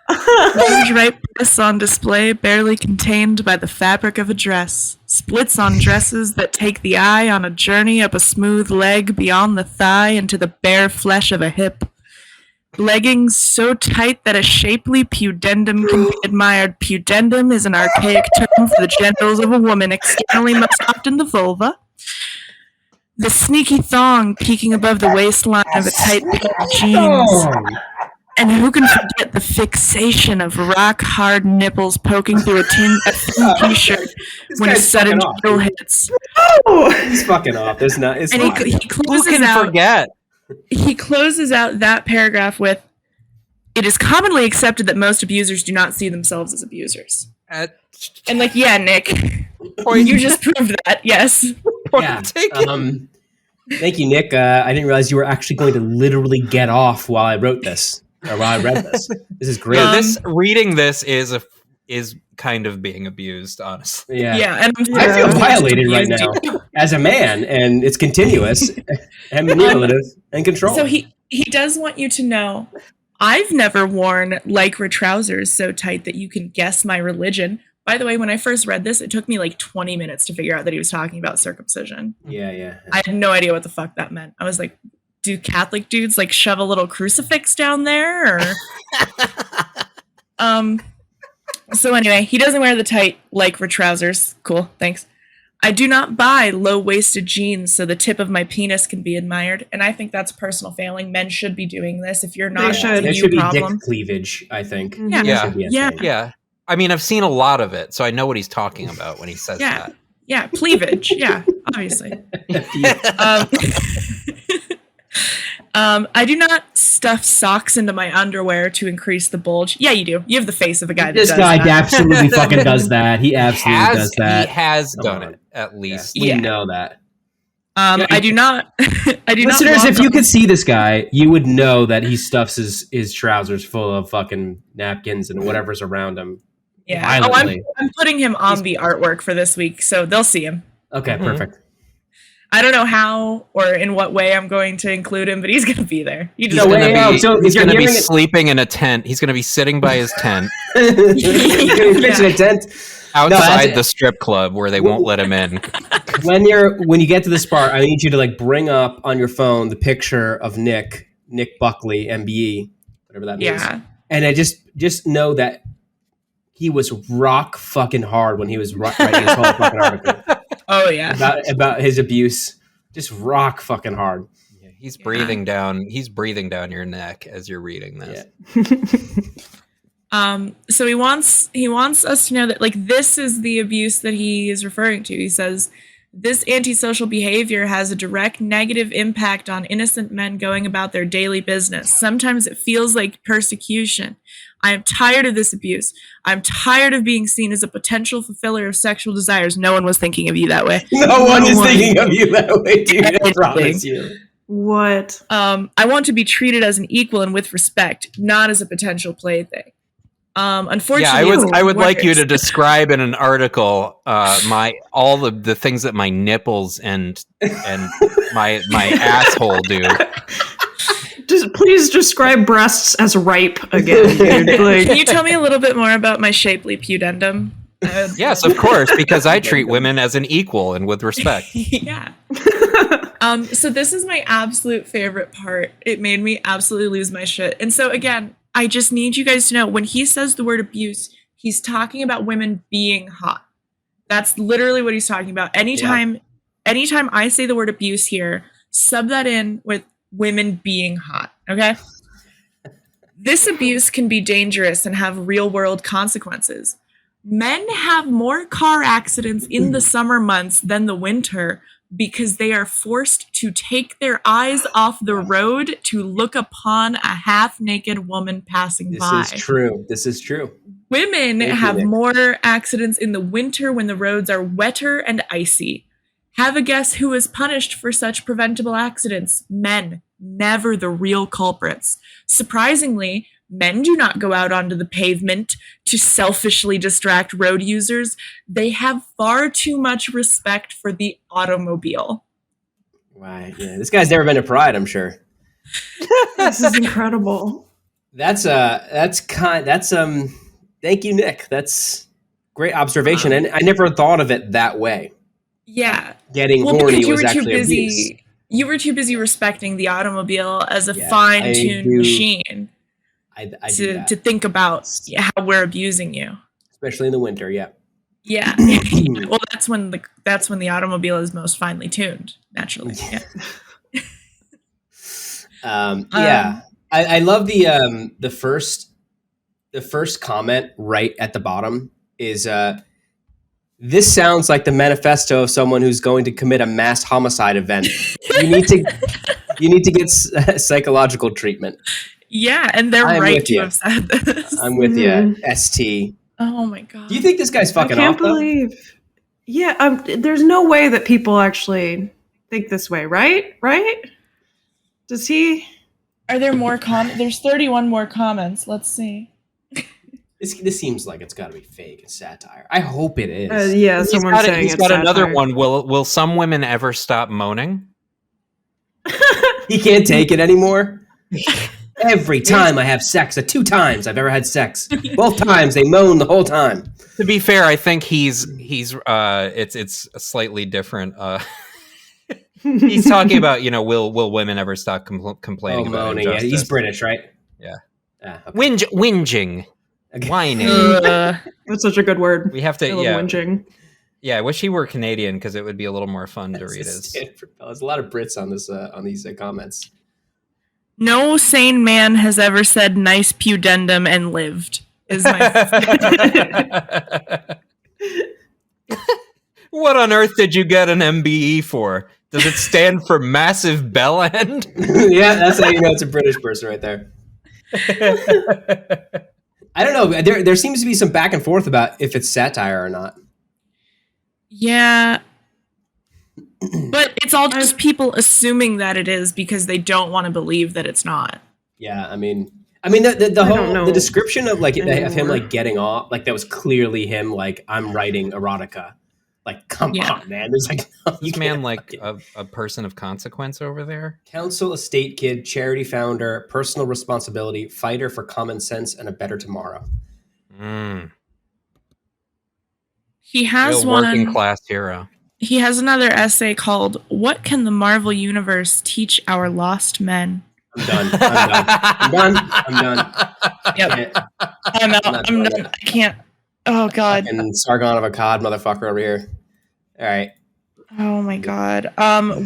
Large ripe breasts on display, barely contained by the fabric of a dress. Splits on dresses that take the eye on a journey up a smooth leg beyond the thigh into the bare flesh of a hip. Leggings so tight that a shapely pudendum can be admired. Pudendum is an archaic term for the genitals of a woman, externally most often the vulva. The sneaky thong peeking above the waistline of a tight pair of jeans. And who can forget the fixation of rock-hard nipples poking through a thin t-shirt when a sudden chill hits? He's fucking off. There's not. It's and he closes out. He closes out that paragraph with, "It is commonly accepted that most abusers do not see themselves as abusers." And like, yeah, Nick, you just proved that. Yes. Yeah. Thank you, Nick. I didn't realize you were actually going to literally get off while I wrote this. Or while I read this. This is great. Reading this is kind of being abused, honestly. Yeah. And I feel violated right now as a man, and it's continuous and manipulative and controlling. So he does want you to know, I've never worn lycra trousers so tight that you can guess my religion. By the way, when I first read this, it took me like 20 minutes to figure out that he was talking about circumcision. Yeah. I had no idea what the fuck that meant. I was like, do Catholic dudes like shove a little crucifix down there? Or so anyway, he doesn't wear the tight lycra trousers. Cool, thanks. I do not buy low-waisted jeans so the tip of my penis can be admired, and I think that's a personal failing. Men should be doing this. If you're not, there should be dick cleavage, I think. Yeah. I mean, I've seen a lot of it, so I know what he's talking about when he says that. Yeah, cleavage. Yeah, obviously. I do not stuff socks into my underwear to increase the bulge. Yeah, you do. You have the face of a guy that does that. This guy absolutely fucking does that. He absolutely does that. He has done it, at least. We know that. I do not. Listeners, if you could see this guy, you would know that he stuffs his trousers full of fucking napkins and whatever's around him. Yeah. Violently. I'm putting him on the artwork for this week, so they'll see him. Okay, perfect. I don't know how or in what way I'm going to include him, but he's going to be there. He's going to be sleeping in a tent. He's going to be sitting by his tent. He's going to be pitching a tent outside the strip club where they won't let him in. When you get to this part, I need you to like bring up on your phone the picture of Nick Buckley, MBE, whatever that means. Yeah. And I just know that he was rock fucking hard when he was writing his whole fucking article. Oh yeah, about his abuse, just rock fucking hard. Yeah, he's breathing down. He's breathing down your neck as you're reading this. Yeah. So he wants us to know that like this is the abuse that he is referring to. He says this antisocial behavior has a direct negative impact on innocent men going about their daily business. Sometimes it feels like persecution. I am tired of this abuse. I'm tired of being seen as a potential fulfiller of sexual desires. No one was thinking of you that way. No one is thinking of you that way, dude. I promise you. What? I want to be treated as an equal and with respect, not as a potential plaything. Unfortunately, I would like you to describe in an article all the things that my nipples and my asshole do. Just please describe breasts as ripe again, dude. Like, can you tell me a little bit more about my shapely pudendum? Yes, of course, because I treat women as an equal and with respect. Yeah. So this is my absolute favorite part. It made me absolutely lose my shit. And so again, I just need you guys to know when he says the word abuse, he's talking about women being hot. That's literally what he's talking about. Anytime I say the word abuse here, sub that in with women being hot, okay? This abuse can be dangerous and have real-world consequences. Men have more car accidents in the summer months than the winter because they are forced to take their eyes off the road to look upon a half-naked woman passing by. This is true. Women have more accidents in the winter when the roads are wetter and icy. Have a guess who is punished for such preventable accidents? Men, never the real culprits. Surprisingly, men do not go out onto the pavement to selfishly distract road users. They have far too much respect for the automobile. Right. Yeah. This guy's never been to Pride, I'm sure. This is incredible. Thank you, Nick. That's great observation. And I never thought of it that way. Yeah. Getting horny was actually abuse. You were too busy respecting the automobile as a fine-tuned machine to think about how we're abusing you. Especially in the winter, yeah. Yeah. Well, that's when the automobile is most finely tuned, naturally. Yeah. I love the first comment right at the bottom is this sounds like the manifesto of someone who's going to commit a mass homicide event. You need to get psychological treatment. Yeah, and they're right to have said this. I'm with you, ST. Oh my god. Do you think this guy's fucking off? I can't believe. Yeah, there's no way that people actually think this way, right? Right? Does he? Are there more comments? There's 31 more comments. Let's see. This seems like it's got to be fake and satire. I hope it is. Someone's saying he's got another one. Will some women ever stop moaning? He can't take it anymore. Every time I have sex, 2 times I've ever had sex. Both times they moan the whole time. To be fair, I think he's it's a slightly different. He's talking about will women ever stop complaining about moaning? Yeah, he's British, right? Yeah. Okay. Whinging. Whining. That's such a good word. We have to. Whinging. Yeah, I wish he were Canadian because it would be a little more fun to read. There's a lot of Brits on this on these comments. No sane man has ever said "nice pudendum" and lived. Is my. What on earth did you get an MBE for? Does it stand for massive bell end? Yeah, that's how you know it's a British person right there. I don't know. There seems to be some back and forth about if it's satire or not. Yeah. But it's all just people assuming that it is because they don't want to believe that it's not. Yeah, I mean, I mean, the description of like anymore. Of him like getting off, like that was clearly him. Like, I'm writing erotica. Like, come on, man. There's like this man like a person of consequence over there. Council estate kid, charity founder, personal responsibility, fighter for common sense and a better tomorrow. He has real working class hero. He has another essay called "What Can the Marvel Universe Teach Our Lost Men?" I'm done. I'm done. Yep. I'm out. I'm done. I can't. Oh God. And Sargon of Akkad, motherfucker over here. All right. Oh my God.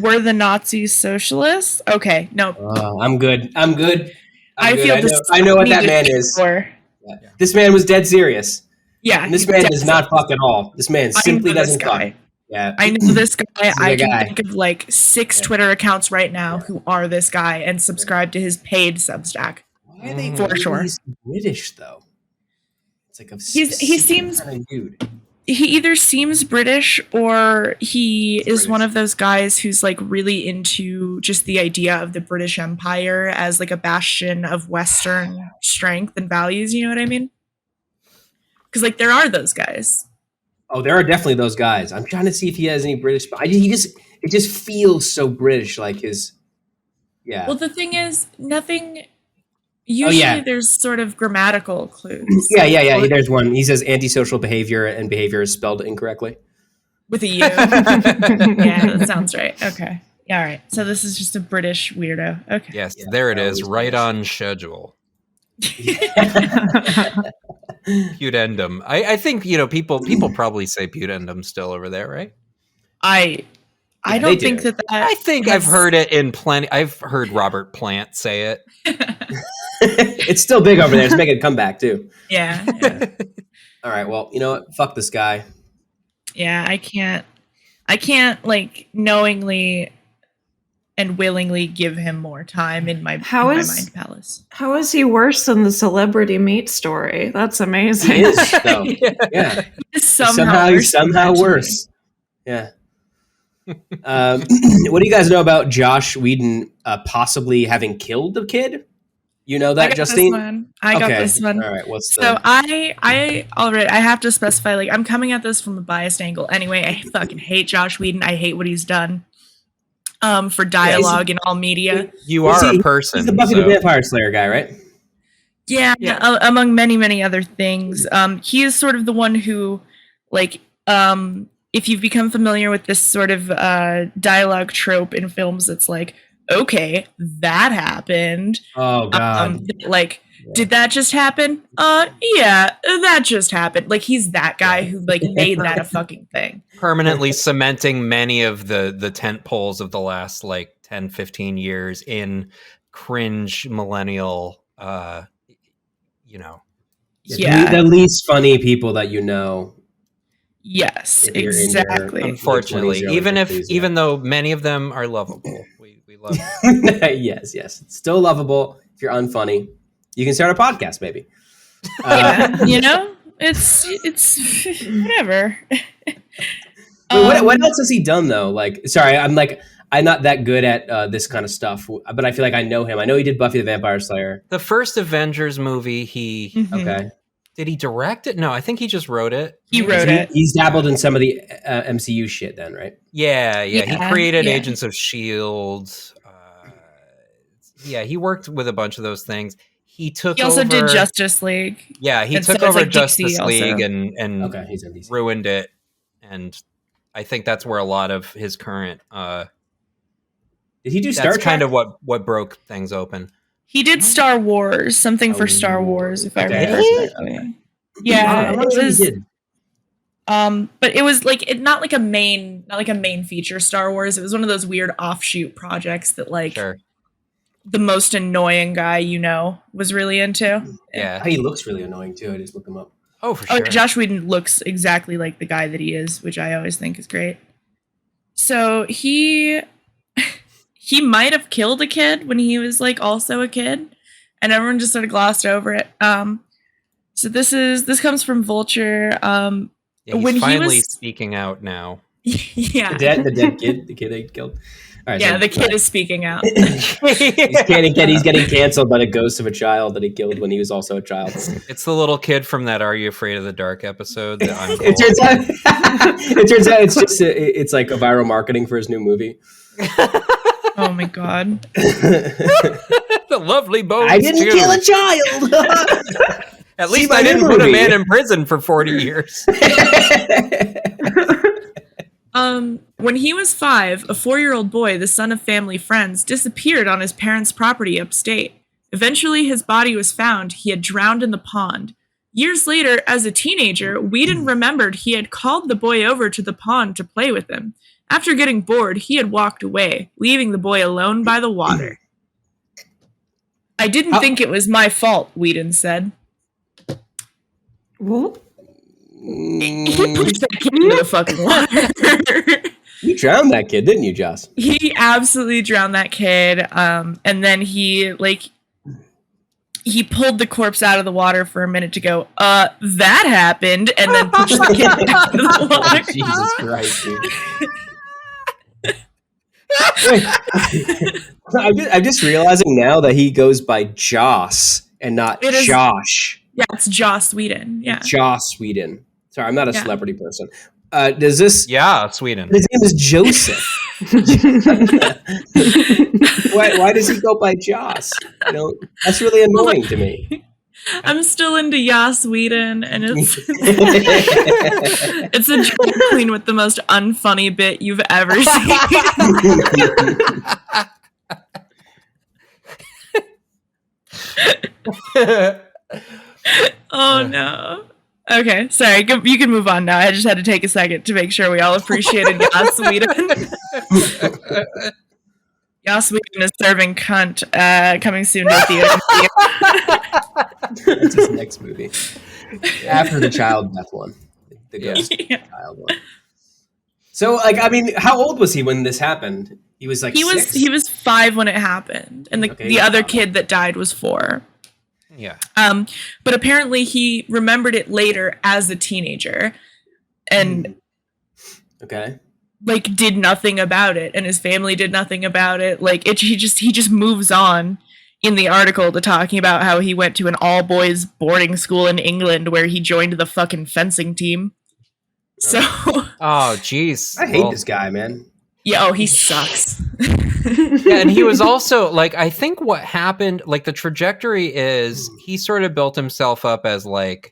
Were the Nazis socialists? Okay. No. I'm good. I feel I know what that man is. Yeah. This man was dead serious. Yeah. And this man does not fuck at all. This man simply doesn't fuck. Yeah. I know this guy. I can think of like 6 Twitter accounts right now who are this guy and subscribe to his paid Substack. Why are they for sure British though? It's like he seems kind of dude. He either seems British or he is one of those guys who's like really into just the idea of the British Empire as like a bastion of Western strength and values. You know what I mean? Because like there are those guys. Oh, there are definitely those guys. I'm trying to see if he has any British. It just feels so British, like his. Yeah. Well, the thing is, nothing. Usually, there's sort of grammatical clues. Yeah. There's one. He says antisocial behavior, and behavior is spelled incorrectly with a U. Yeah, that sounds right. Okay. Yeah. All right. So this is just a British weirdo. Okay. Yes, there it is, right on schedule. Pudendum. I think people probably say pudendum still over there, right? I don't think that. I think I've heard it in plenty. I've heard Robert Plant say it. It's still big over there. It's making a comeback too. Yeah. All right. Well, you know what? Fuck this guy. Yeah, I can't like knowingly and willingly give him more time in my mind palace. How is he worse than the celebrity meat story? That's amazing. He is, though. Yeah. Somehow worse. Yeah. What do you guys know about Josh Whedon possibly having killed the kid? You know that, Justine? I got this one. All right. I have to specify, like, I'm coming at this from a biased angle. Anyway, I fucking hate Josh Whedon. I hate what he's done for dialogue in all media. You are a person. He's the Buckley the Vampire Slayer guy, right? Yeah. Among many, many other things. He is sort of the one who, like, if you've become familiar with this sort of dialogue trope in films, it's like, okay, that happened. Oh God! Did that just happen? Yeah, that just happened. Like, he's that guy who like made that a fucking thing. Permanently cementing many of the tent poles of the last like 10, 15 years in cringe millennial. The least funny people that you know. Yes, exactly. Unfortunately, even though many of them are lovable, we love them. Yes, it's still lovable. If you're unfunny, you can start a podcast, maybe. It's whatever. What else has he done though? Like, sorry, I'm not that good at this kind of stuff, but I feel like I know him. I know he did Buffy the Vampire Slayer. The first Avengers movie, okay. Did he direct it? No, I think he just wrote it. He wrote it. He's dabbled in some of the MCU shit then, right? Yeah. He created Agents of S.H.I.E.L.D. He worked with a bunch of those things. He also did Justice League. Yeah, he took over Justice League and ruined it. And I think that's where a lot of his current... did he do Star Trek? That's kind of what broke things open. He did Star Wars, something for Star Wars, if I remember correctly. Yeah, it was. But it was like not like a main feature Star Wars. It was one of those weird offshoot projects that the most annoying guy was really into. Yeah, he looks really annoying too. I just look him up. Oh, for sure. Josh Whedon looks exactly like the guy that he is, which I always think is great. So he might have killed a kid when he was like also a kid, and everyone just sort of glossed over it. So this comes from Vulture. He's finally speaking out now. Yeah, the dead kid, the kid they killed. Right, yeah, so, the kid is speaking out. He's getting canceled by the ghost of a child that he killed when he was also a child. It's the little kid from that "Are You Afraid of the Dark" episode. It turns out it's like a viral marketing for his new movie. Oh my god! The lovely bones. I didn't kill a child. At least I didn't put a man in prison for 40 years. When he was 5, a 4-year-old boy, the son of family friends, disappeared on his parents' property upstate. Eventually, his body was found. He had drowned in the pond. Years later, as a teenager, Whedon remembered he had called the boy over to the pond to play with him. After getting bored, he had walked away, leaving the boy alone by the water. I didn't think it was my fault, Whedon said. What? He pushed that kid into the fucking water. You drowned that kid, didn't you, Joss? He absolutely drowned that kid. And then he pulled the corpse out of the water for a minute to go, that happened, and then pushed the kid back into the water. Jesus Christ, dude. I'm just realizing now that he goes by Joss and not Josh. Yeah, it's Joss Whedon. Yeah, Joss Whedon. Sorry, I'm not a celebrity person. Does this? Yeah, Sweden. His name is Joseph. Why does he go by Joss? That's really annoying to me. I'm still into Joss Whedon, and it's a drag queen with the most unfunny bit you've ever seen. Oh no. Okay, sorry. You can move on now. I just had to take a second to make sure we all appreciated Joss Whedon. Joss Whedon is serving cunt. Coming soon to a theater. That's his next movie. After the child death one. The ghost child one. So, how old was he when this happened? He was 6? He was 5 when it happened, and the other kid that died was 4. Yeah. But apparently he remembered it later as a teenager, and did nothing about it, and his family did nothing about it. He just moves on in the article to talking about how he went to an all-boys boarding school in England where he joined the fucking fencing team. So. Oh, jeez. I hate this guy, man. Yeah, he sucks. Yeah, and he was also, I think what happened, the trajectory is he sort of built himself up as, the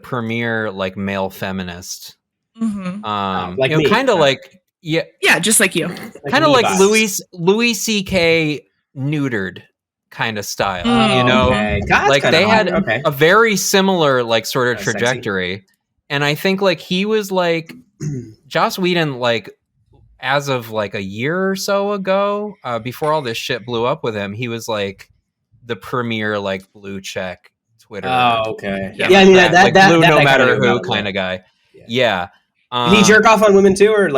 premier, Mm-hmm. male feminist. Kind of yeah, just like you. Kind of like Louis C.K. neutered kind of style, Okay. They had a very similar, sort of trajectory. Sexy. And I think, he was, Joss Whedon, as of a year or so ago, before all this shit blew up with him, he was the premier blue check Twitter. Oh, okay. Yeah, I mean that blue no matter who kind of guy. Yeah. Did he jerk off on women too, or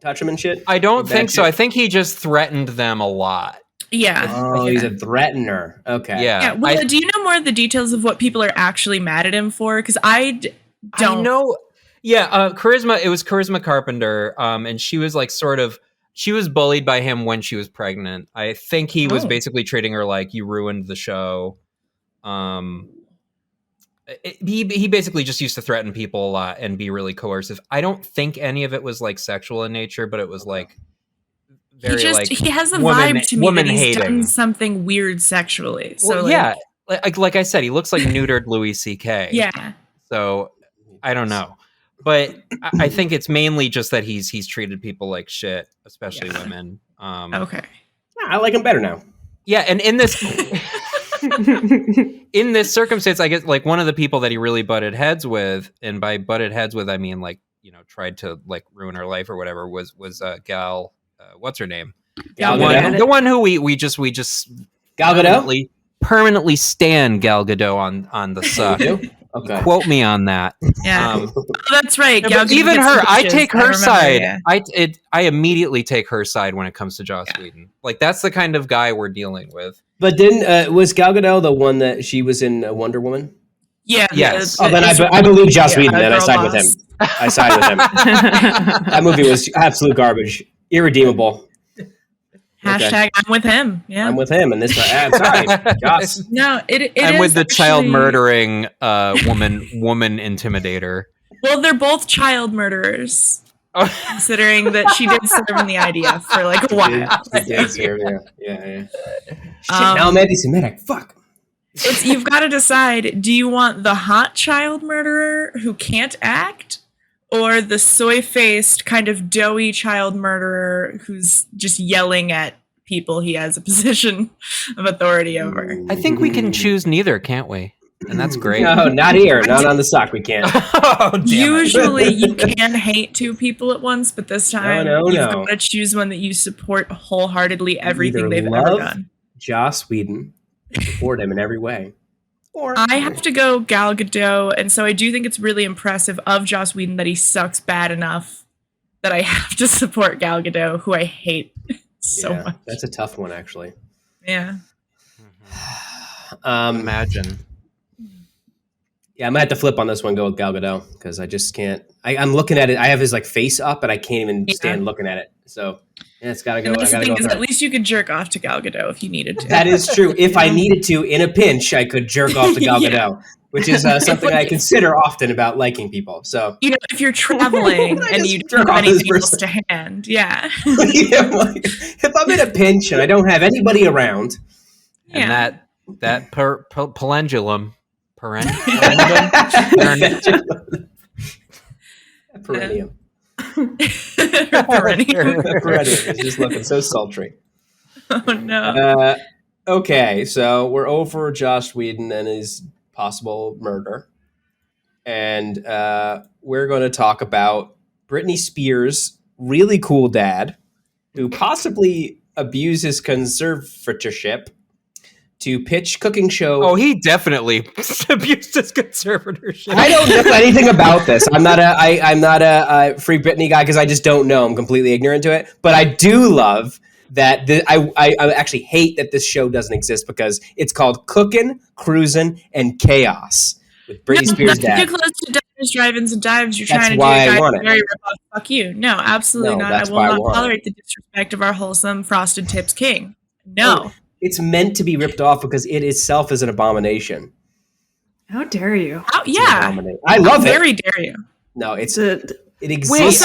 touch them and shit? I don't think so. I think he just threatened them a lot. Yeah. Oh, he's a threatener. Okay. Yeah. Well, do you know more of the details of what people are actually mad at him for? Because I don't know. Yeah, Charisma. It was Charisma Carpenter, and she was she was bullied by him when she was pregnant. I think he was basically treating her like, you ruined the show. He basically just used to threaten people a lot and be really coercive. I don't think any of it was sexual in nature, but it was very he has a vibe to me that he's done something weird sexually. So yeah, like I said, he looks like neutered Louis C.K. Yeah. So I don't know. But I think it's mainly just that he's treated people like shit, especially women. Okay. Yeah, I like him better now. Yeah, and in this circumstance, I guess one of the people that he really butted heads with, and by butted heads with I mean tried to ruin her life or whatever, was Gal. What's her name? Gal Gadot? The one who we just Gal Gadot? permanently stand Gal Gadot on the Succ. Okay. Quote me on that. Yeah, that's right. Even her, I take her side. Yeah. I immediately take her side when it comes to Joss Whedon. That's the kind of guy we're dealing with. But was Gal Gadot the one that she was in Wonder Woman? Yeah. Yes. Then I believe Joss Whedon, and I side with him. I side with him. That movie was absolute garbage. Irredeemable. Hashtag I'm with him. Yeah, I'm with him, and this. I'm sorry, Joss. No, it I'm is with the actually... child murdering woman intimidator. Well, they're both child murderers, considering that she did serve in the IDF for like a while. She did serve, yeah. Shit, now I'm anti-Semitic. Fuck. You've got to decide: do you want the hot child murderer who can't act? Or the soy-faced, kind of doughy child murderer who's just yelling at people he has a position of authority over. I think we can choose neither, can't we? And that's great. No, not here. Not on the Succ. We can't. Usually you can hate two people at once, but this time you've got to choose one that you support wholeheartedly everything they've ever done. Joss Whedon, support him in every way. Or I have to go Gal Gadot, and so I do think it's really impressive of Joss Whedon that he sucks bad enough that I have to support Gal Gadot, who I hate so much. That's a tough one, actually. Yeah. Imagine. Yeah, I'm gonna have to flip on this one. Go with Gal Gadot because I just can't. I'm looking at it. I have his like face up, and I can't even stand looking at it. So it's gotta go. And that's the thing is, at least you could jerk off to Gal Gadot if you needed to. That is true. If I needed to, in a pinch, I could jerk off to Gal Gadot, which is something I consider often about liking people. So if you're traveling and you don't have anything else to hand, if I'm in a pinch and I don't have anybody around, and that pendulum. Perennium. It's just looking so sultry. Oh no. Okay, so we're over Joss Whedon and his possible murder, and we're going to talk about Britney Spears' really cool dad, who possibly abused his conservatorship to pitch cooking show. Oh, he definitely abused his conservatorship. I don't know anything about this. I'm not a Free Britney guy because I just don't know. I'm completely ignorant to it. But I do love that. I actually hate that this show doesn't exist because it's called Cookin, Cruzin, and Chaos with Britney Spears' dad. Too close to Diners, Drive-ins, and Dives. You're trying to do a guy very rip-off. Fuck you. No, absolutely not. I will not tolerate the disrespect of our wholesome Frosted Tips king. No. Oh. It's meant to be ripped off because it itself is an abomination. How dare you? I love it. Very dare you. No, it Wait, exists.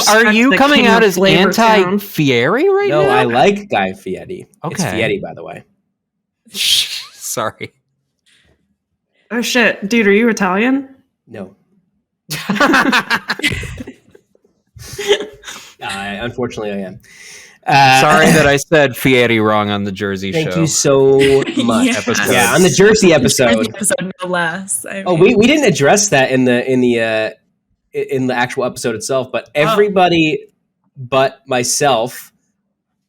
are you coming out as anti-Fieri right now? No, I like Guy Fieri. Okay. It's Fieri, by the way. Sorry. Oh shit, dude, are you Italian? No. Unfortunately, I am. Sorry that I said Fieri wrong on the Jersey show. Thank you so much. Yeah, on the Jersey episode. No less. I mean, we didn't address that in the actual episode itself, but everybody but myself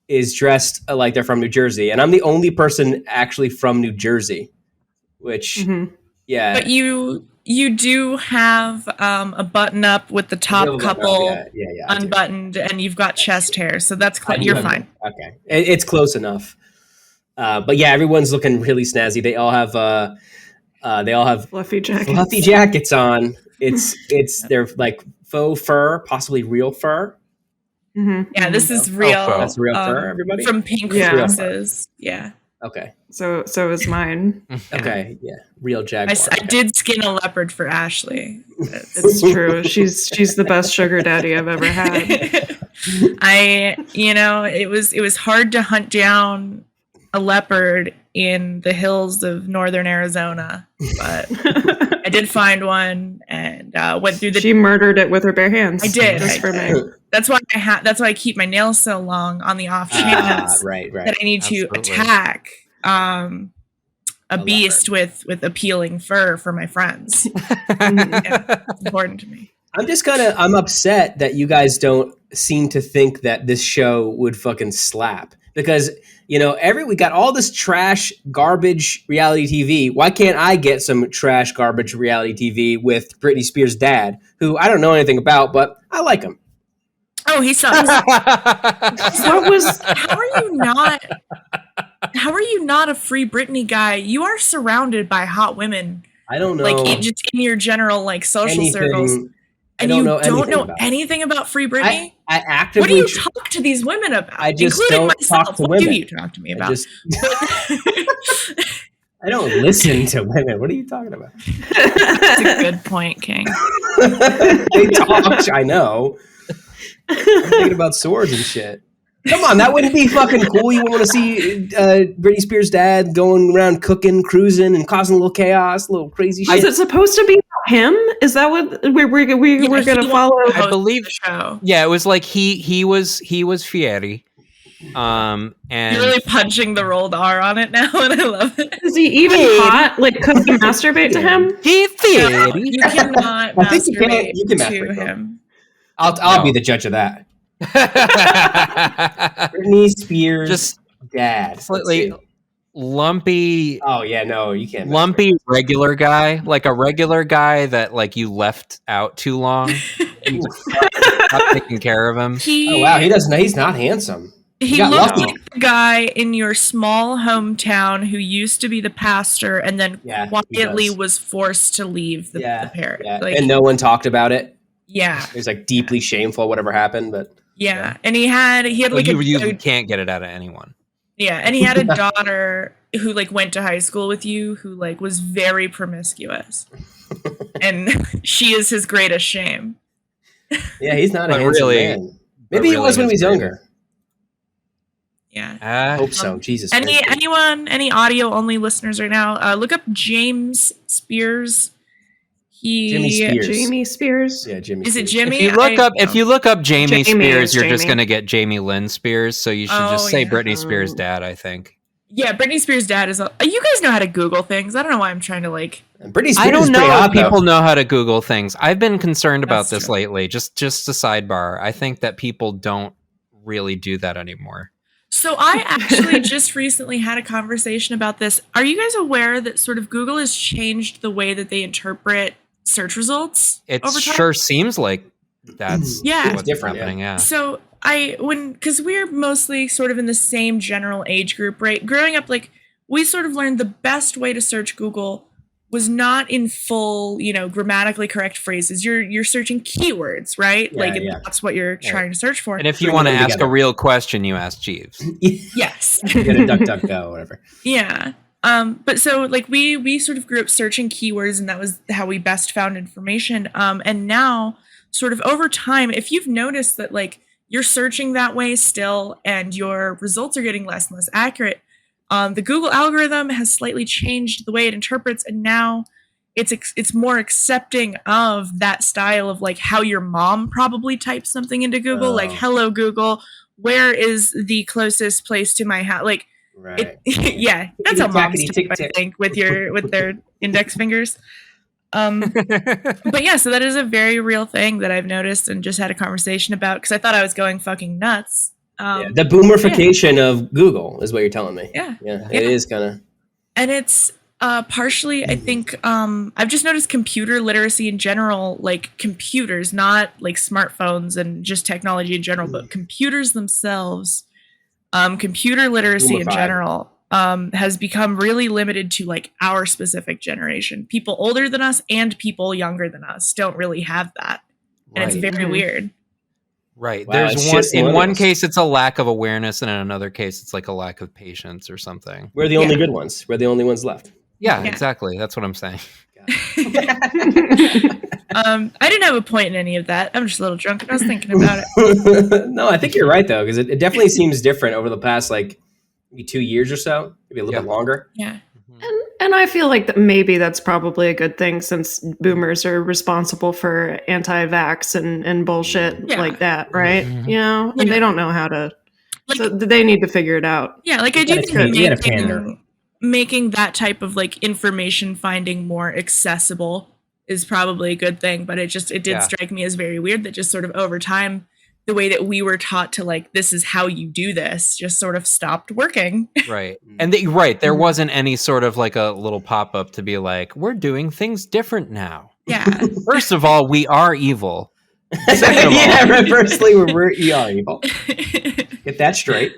is dressed like they're from New Jersey, and I'm the only person actually from New Jersey. Which, but you do have a button up with the top couple unbuttoned, and you've got chest hair, so that's you're fine. Okay, it's close enough. But yeah, everyone's looking really snazzy. They all have fluffy jackets. Fluffy jackets on. They're like faux fur, possibly real fur. Mm-hmm. Yeah, this is real. That's real fur, everybody. From Pink Roses. Yeah. Okay. So is mine. Okay, yeah, real jaguar. I did skin a leopard for Ashley. It's true. She's the best sugar daddy I've ever had. It was hard to hunt down a leopard in the hills of northern Arizona, but I did find one and went through the. She murdered it with her bare hands. I did. For me. That's why that's why I keep my nails so long on the off chance that I need to attack a beast with appealing fur for my friends. It's important to me. I'm upset that you guys don't seem to think that this show would fucking slap because we got all this trash garbage reality TV. Why can't I get some trash garbage reality TV with Britney Spears' dad, who I don't know anything about, but I like him. Oh, he sucks. How are you not a Free Britney guy? You are surrounded by hot women. I don't know. Like just in your general social circles. And you don't know anything about Free Britney? I actively... What do you talk to these women about? I just including don't myself. talk to what women. Do you talk to me about? I don't listen to women. What are you talking about? That's a good point, King. They talk. I know. I'm thinking about swords and shit. Come on, that wouldn't be fucking cool. You want to see Britney Spears' dad going around cooking, cruising, and causing a little chaos, a little crazy shit. Is it supposed to be about him? Is that what we're going to follow? I believe the show. Yeah, it was like he was Fieri. And you're really punching the rolled R on it now, and I love it. Is he even hot? Like, could you masturbate to him? He Fieri. No, you cannot masturbate to him. I'll be the judge of that. Britney Spears' just dad, slightly lumpy. Oh yeah, no, you can't. Lumpy regular guy, like a regular guy that like you left out too long. Not taking care of him. Oh wow, he's not handsome. He looks like the guy in your small hometown who used to be the pastor and then quietly was forced to leave the parish. Yeah. Like, and no one talked about it. Yeah. It was like deeply shameful, whatever happened, but and he had like you can't get it out of anyone. Yeah, and he had a daughter who like went to high school with you who like was very promiscuous. And she is his greatest shame. Yeah, he's not a handsome man. Maybe he was when he was younger. Yeah. I hope so. Jesus. Any audio only listeners right now, look up James Spears. Jamie Spears. Jamie Spears. Yeah, Jimmy. Is it Jimmy? If you look up Jamie Spears, you're just gonna get Jamie Lynn Spears. So you should just say Britney Spears' dad, I think. Yeah, Britney Spears' dad is. You guys know how to Google things. I don't know why I'm trying to like. Britney Spears. I don't know if people know how to Google things. I've been concerned about this lately. Just a sidebar. I think that people don't really do that anymore. So I actually just recently had a conversation about this. Are you guys aware that sort of Google has changed the way that they interpret search results? It sure seems like that's what's different. Happening. Yeah. So because we're mostly sort of in the same general age group, right? Growing up, like we sort of learned the best way to search Google was not in full, grammatically correct phrases. You're searching keywords, right? Yeah, that's what you're trying to search for. And if you want to ask a real question, you ask Jeeves. Yes. You get a DuckDuckGo, whatever. Yeah. But so like we sort of grew up searching keywords, and that was how we best found information. And now sort of over time, if you've noticed that like you're searching that way still and your results are getting less and less accurate, the Google algorithm has slightly changed the way it interprets, and now it's more accepting of that style of like how your mom probably types something into Google, like "Hello Google, where is the closest place to my house?" Like, right. That's how moms type, I think, with their index fingers. But yeah, so that is a very real thing that I've noticed and just had a conversation about because I thought I was going fucking nuts. The boomerification of Google is what you're telling me. Yeah. It is kind of. And it's partially, I think, I've just noticed computer literacy in general, like computers, not like smartphones and just technology in general, but computers themselves, computer literacy in general has become really limited to like our specific generation. People older than us and people younger than us don't really have that. And it's very weird. Right. Wow, there's one case it's a lack of awareness, and in another case it's like a lack of patience or something. We're the only good ones. We're the only ones left. Yeah, exactly. That's what I'm saying. I didn't have a point in any of that. I'm just a little drunk and I was thinking about it. No, I think you're right though, because it definitely seems different over the past like maybe 2 years or so, maybe a little bit longer. Yeah. And I feel like that maybe that's probably a good thing since boomers are responsible for anti-vax and bullshit like that, right? And they don't know how to, so they need to figure it out. Yeah, like I do think making that type of like information finding more accessible is probably a good thing, but it did strike me as very weird that just sort of over time, the way that we were taught to like, this is how you do this, just sort of stopped working. Right. And there wasn't any sort of like a little pop-up to be like, we're doing things different now. Yeah. First of all, we are evil. Firstly, we are evil. Get that straight.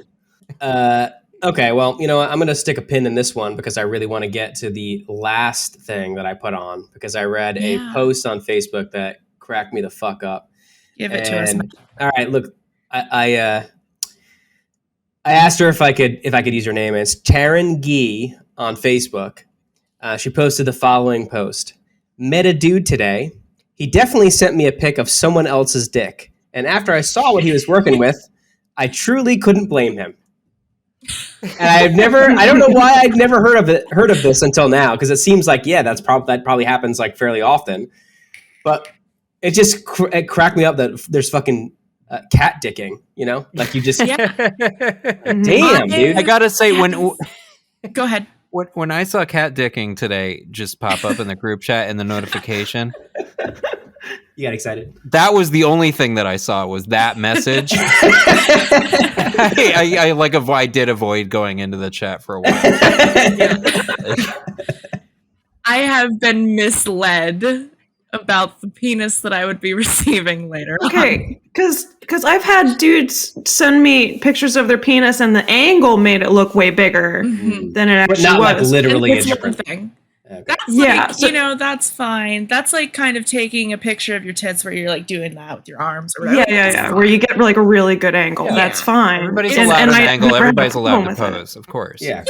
Okay, well, you know what? I'm going to stick a pin in this one because I really want to get to the last thing that I put on because I read a post on Facebook that crack me the fuck up. Give it to us. All right, look, I asked her if I could use her name. It's Taryn Gee on Facebook. She posted the following post. Met a dude today. He definitely sent me a pic of someone else's dick. And after I saw what he was working with, I truly couldn't blame him. And I don't know why I'd never heard of this until now, because it seems like, that probably happens like fairly often. But it just it cracked me up that there's fucking cat dicking, you know? Like you just damn, dude. I gotta say, go ahead. When I saw cat dicking today just pop up in the group chat and the notification, you got excited. That was the only thing that I saw was that message. I did avoid going into the chat for a while. I have been misled about the penis that I would be receiving later. Okay, because I've had dudes send me pictures of their penis and the angle made it look way bigger than it actually was. But not like literally a different thing. Okay. That's that's fine. That's like kind of taking a picture of your tits where you're like doing that with your arms or whatever. Yeah. Where you get like a really good angle. Yeah. That's fine. Everybody's allowed an angle. Everybody's allowed to pose, of course. Yeah.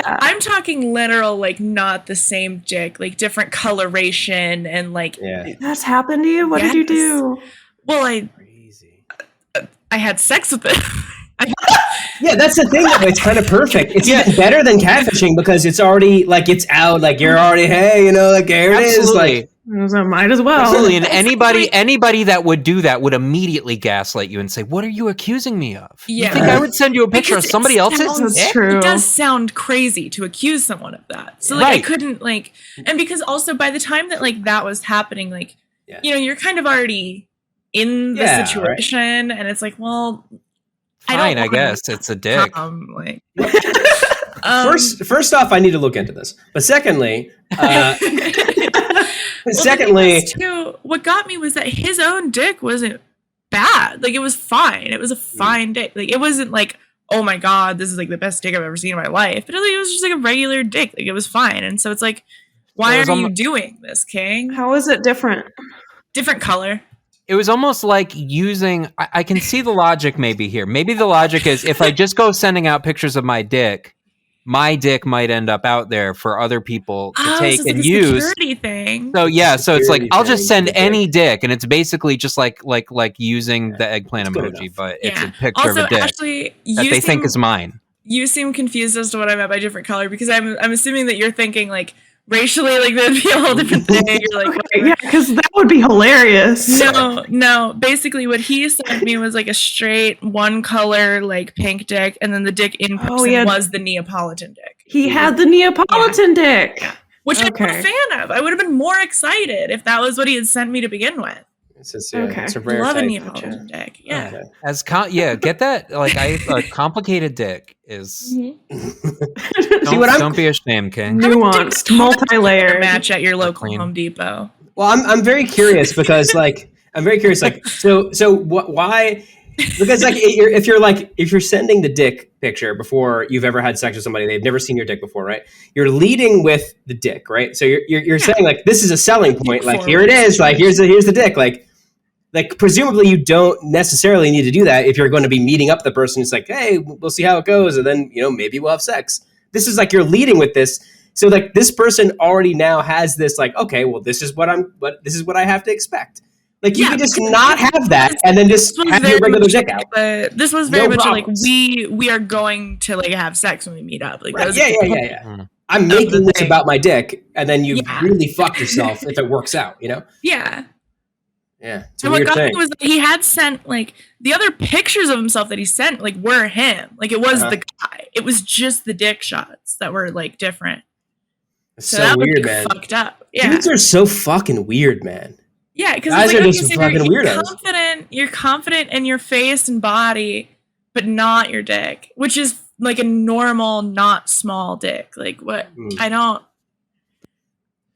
I'm talking literal, like not the same dick, like different coloration and like. Yeah. That's happened to you? What did you do? Well, I had sex with it. Yeah, that's the thing though. It's kind of perfect. It's even better than catfishing because it's already like it's out. Like you're already, hey, you know, like here it is. Like might as well. Absolutely. And anybody that would do that would immediately gaslight you and say, "What are you accusing me of? Yeah. You think I would send you a picture of somebody else's?" That's true. It does sound crazy to accuse someone of that. So like I couldn't like, and because also by the time that like that was happening, like you know, you're kind of already in the situation, and it's like, well. Fine, I guess it's a dick. First off, I need to look into this. But secondly, what got me was that his own dick wasn't bad. Like it was fine. It was a fine dick. Like it wasn't like, oh my god, this is like the best dick I've ever seen in my life. But it was just like a regular dick. Like it was fine. And so it's like, why are you doing this, King? How is it different? Different color. It was almost like using, I can see the logic maybe here. Maybe the logic is if I just go sending out pictures of my dick might end up out there for other people to take and use. Security thing. So it's like, I'll just send any dick. And it's basically just like using the eggplant emoji, but it's a picture of a dick actually, that they think is mine. You seem confused as to what I meant by different color because I'm assuming that you're thinking like, racially, like that'd be a whole different thing. You're like, yeah, because that would be hilarious. No. Basically, what he sent me was like a straight one color, like pink dick, and then the dick in person was the Neapolitan dick. He had the Neapolitan dick, which I'm not a fan of. I would have been more excited if that was what he had sent me to begin with. It's a rare love type. a Neapolitan dick. Yeah. Okay. Get that. Like a complicated dick is. Don't be ashamed, King. Nuanced, multi-layered. Match at your local Home Depot. Well, I'm very curious because why? Because like if you're sending the dick picture before you've ever had sex with somebody, they've never seen your dick before, right? You're leading with the dick, right? So you're saying like this is a selling point. Like here it is. Like here's the dick. Like presumably you don't necessarily need to do that if you're going to be meeting up the person. It's like, hey, we'll see how it goes, and then maybe we'll have sex. This is like you're leading with this. So like this person already now has this like, okay, well this is what I have to expect. Like you can just not have that and then just have your regular dick out. This was very much like we are going to like have sex when we meet up. Like right. Yeah. I'm making this about my dick, and then you really fuck yourself if it works out. Yeah. Yeah. And what got me was that he had sent like the other pictures of himself that he sent like were him. Like it was the guy. It was just the dick shots that were like different. So that weird, man. Fucked up. Yeah. Dudes are so fucking weird, man. Yeah, because guys are just fucking weirdos. You're confident in your face and body, but not your dick, which is like a normal, not small dick. Like what? I don't.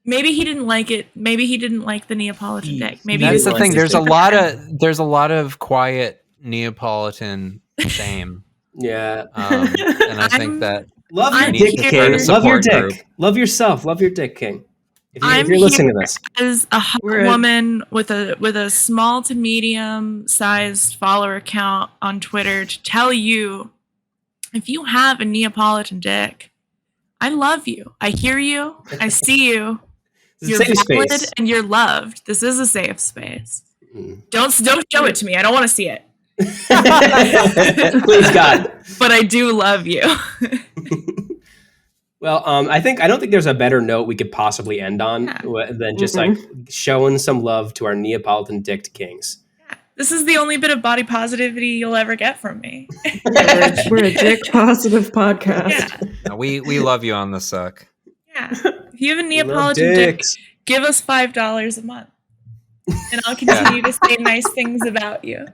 Maybe he didn't like it. Maybe he didn't like the Neapolitan dick. Maybe that's the thing. There's a lot of quiet Neapolitan shame. Yeah, and I think that love your dick, King. Love your dick. Love yourself. Love your dick, King. If you're listening to this, as a hot woman with a small to medium sized follower count on Twitter to tell you, if you have a Neapolitan dick, I love you. I hear you. I see you. You're valid and you're loved. This is a safe space. Don't show it to me. I don't want to see it. Please, God. But I do love you. Well, I don't think there's a better note we could possibly end on than just like showing some love to our Neapolitan-dicked Kings. Yeah. This is the only bit of body positivity you'll ever get from me. We're a dick positive podcast. Yeah. We love you on the Succ. Yeah. If you have a Neapolitan dick, give us $5 a month. And I'll continue to say nice things about you.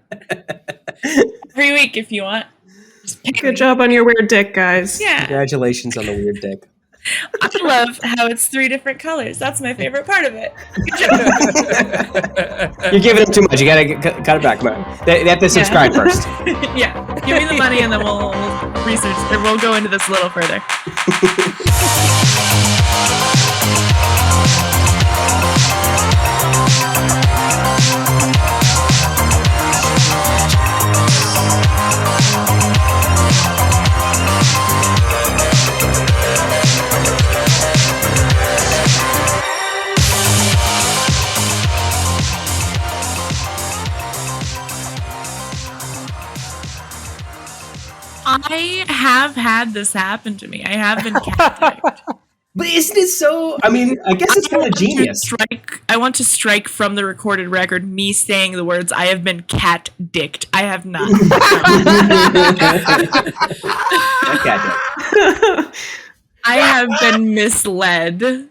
Every week if you want. Good job on your weird dick, guys. Yeah. Congratulations on the weird dick. I love how it's 3 different colors. That's my favorite part of it. You're giving them too much. You gotta cut it back. Come on. They have to subscribe first. Yeah. Give me the money and then we'll research and we'll go into this a little further. I have had this happen to me. I have been cat-dicked. But isn't it so? I mean, I guess it's kind of genius. I want to strike from the recorded record me saying the words, I have been cat-dicked. I have not. I have been misled